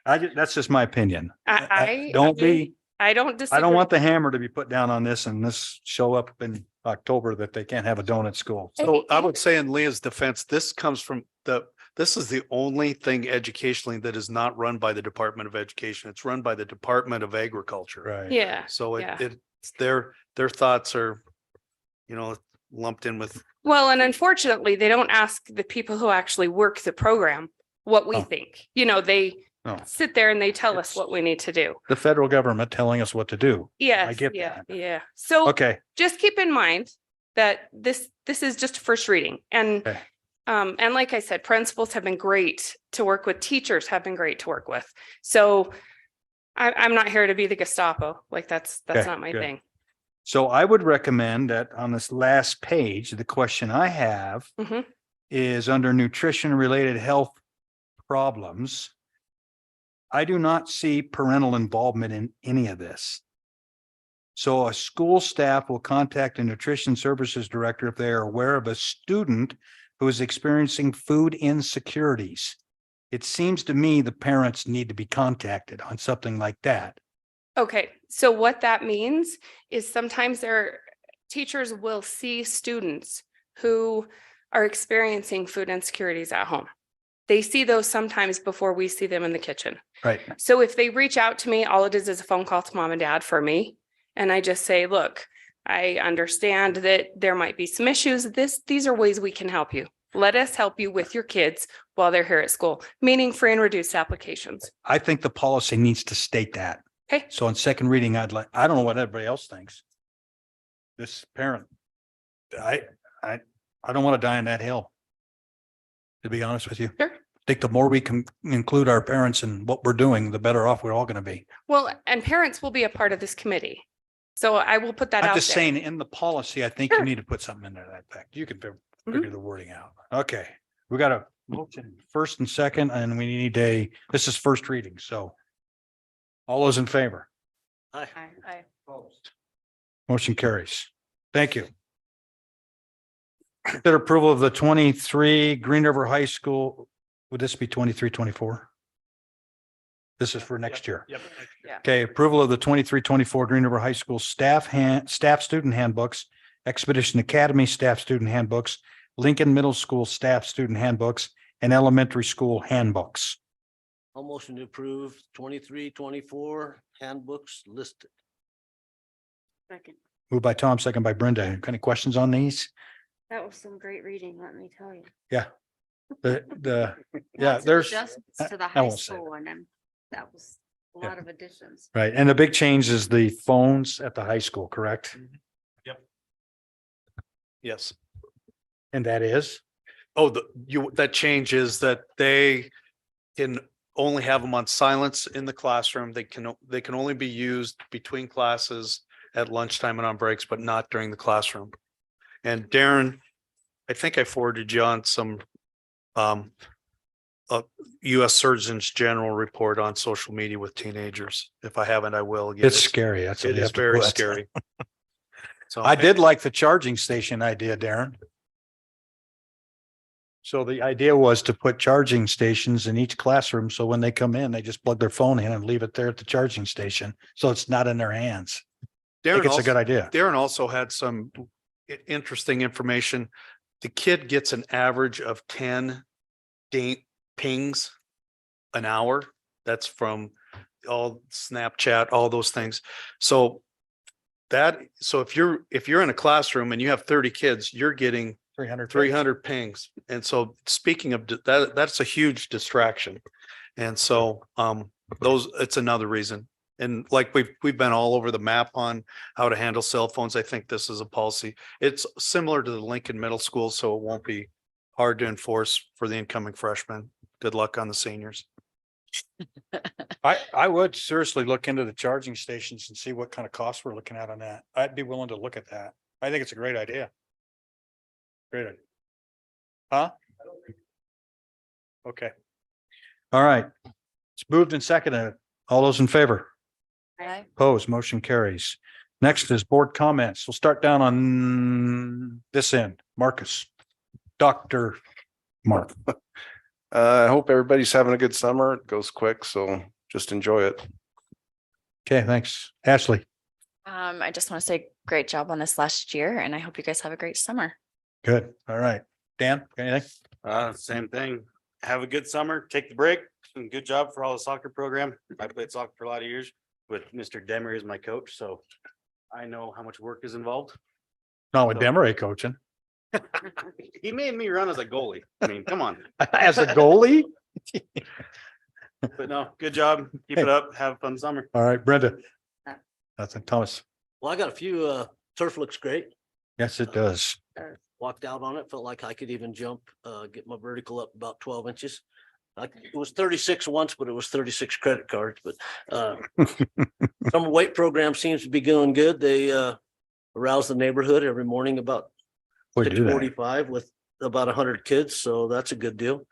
that's just my opinion. I Don't be, I don't disagree. I don't want the hammer to be put down on this and this show up in October that they can't have a donut school. So I would say in Leah's defense, this comes from this is the only thing educationally that is not run by the Department of Education. It's run by the Department of Agriculture. Right. Yeah. So yeah. it's their thoughts are, you know, lumped in with. Well, and unfortunately, they don't ask the people who actually work the program what we Oh. think. You know, they No. sit there and they tell us It's- what we need to do. The federal government telling us what to do. Yes, get yeah, that. yeah. So Okay, just keep in mind that this is just a first reading. And Okay. and like I said, principals have been great to work with, teachers have been great to work with. So I'm not here to be the Gestapo. Like that's Okay, not my good. thing. so I would recommend that on this last page, the question I have Mhm. is under nutrition related health problems. I do not see parental involvement in any of this. So a school staff will contact a nutrition services director if they are aware of a student who is experiencing food insecurities. It seems to me the parents need to be contacted on something like that. Okay, so what that means is sometimes teachers will see students who are experiencing food insecurities at home. They see those sometimes before we see them in the kitchen. Right. So if they reach out to me, all it is a phone call to mom and dad for me. And I just say, look, I understand that there might be some issues. These are ways we can help you. Let us help you with your kids while they're here at school, meaning free and reduced applications. I think the policy needs to state that. Okay. So on second reading, I don't know what everybody else thinks. This parent, I don't want to die on that hill. To be honest with you. Sure. I think the more we can include our parents in what we're doing, the better off we're all going to be. Well, and parents will be a part of this committee. So I will put that out I'm there. just saying in the policy, I think you need to put something in there to that fact. You can figure the wording out. Okay. We got a motion first and second, and we need this is first reading. So all those in favor? Aye. Motion carries. Thank you. Consider approval of the 23 Green River High School. Would this be 23-24? This is for next year. Yep. Okay, approval of the 23-24 Green River High School staff student handbooks, Expedition Academy staff student handbooks, Lincoln Middle School staff student handbooks, and elementary school handbooks. I'll motion to approve 23-24 handbooks listed. Second. Moved by Tom, second by Brenda. Any questions on these? That was some great reading, let me tell you. Yeah. Yeah, Lots of there's. adjustments to the I high won't say school one, and that was a lot of additions. Right, and the big change is the phones at the high school, correct? Yes. And that is? Oh, that change is that they can only have them on silence in the classroom. They can only be used between classes at lunchtime and on breaks, but not during the classroom. And Darren, I think I forwarded you on some US Surgeon's General report on social media with teenagers. If I haven't, I will. Again, It's scary. That's what It you is have to very put. scary. So I did like the charging station idea, Darren. So the idea was to put charging stations in each classroom. So when they come in, they just plug their phone in and leave it there at the charging station. So it's not in their hands. I think it's a good idea. Darren also had some interesting information. The kid gets an average of 10 pings an hour. That's from all Snapchat, all those things. So if you're in a classroom and you have 30 kids, you're getting 300 pings. And so speaking of that, that's a huge distraction. And so it's another reason. And like we've been all over the map on how to handle cell phones. I think this is a policy. It's similar to the Lincoln Middle School, so it won't be hard to enforce for the incoming freshmen. Good luck on the seniors. I would seriously look into the charging stations and see what kind of costs we're looking at on that. I'd be willing to look at that. I think it's a great idea. Great idea. Huh? Okay. All right. It's moved and seconded. All those in favor? Aye. Opposed, motion carries. Next is board comments. We'll start down on this end. Marcus. Dr. Mark. I hope everybody's having a good summer. It goes quick, so just enjoy it. Okay, thanks. Ashley. I just want to say great job on this last year, and I hope you guys have a great summer. Good. All right. Dan, anything? Same thing. Have a good summer, take the break, and good job for all the soccer program. I played soccer for a lot of years with Mr. Demery as my coach, so I know how much work is involved. Not with Demery coaching. He made me run as a goalie. I mean, come on. As a goalie? But no, good job. Keep it up. Have a fun summer. All right, Brenda. That's it. Thomas. Well, I got a few, turf looks great. Yes, it does. Walked out on it, felt like I could even jump, get my vertical up about 12 inches. It was 36 once, but it was 36 credit cards, but summer weight program seems to be going good. They arouse the neighborhood every morning about 6:45 with about 100 kids, so that's a good deal.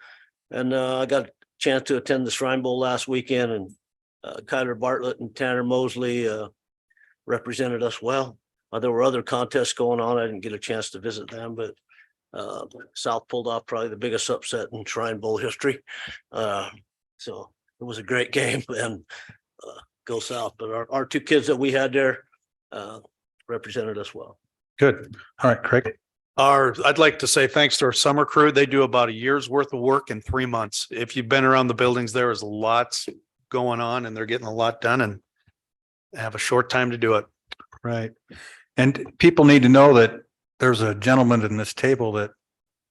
And I got a chance to attend the Shrine Bowl last weekend, and Kyler Bartlett and Tanner Mosley represented us well. There were other contests going on. I didn't get a chance to visit them, but South pulled off probably the biggest upset in Shrine Bowl history. So it was a great game, and go South. But our two kids that we had there represented us well. Good. All right, Craig. I'd like to say thanks to our summer crew. They do about a year's worth of work in 3 months. If you've been around the buildings, there is lots going on and they're getting a lot done and have a short time to do it. Right. And people need to know that there's a gentleman in this table that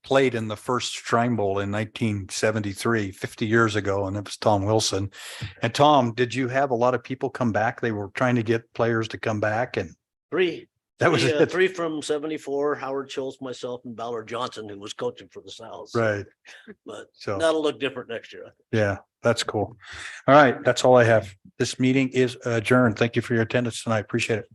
played in the first Shrine Bowl in 1973, 50 years ago, and it was Tom Wilson. And Tom, did you have a lot of people come back? They were trying to get players to come back, and Three. That was it. Three from 74, Howard Schultz, myself, and Ballard Johnson, who was coaching for the South. So- right. But So that'll look different next year. yeah, that's cool. All right, that's all I have. This meeting is adjourned. Thank you for your attendance tonight. Appreciate it.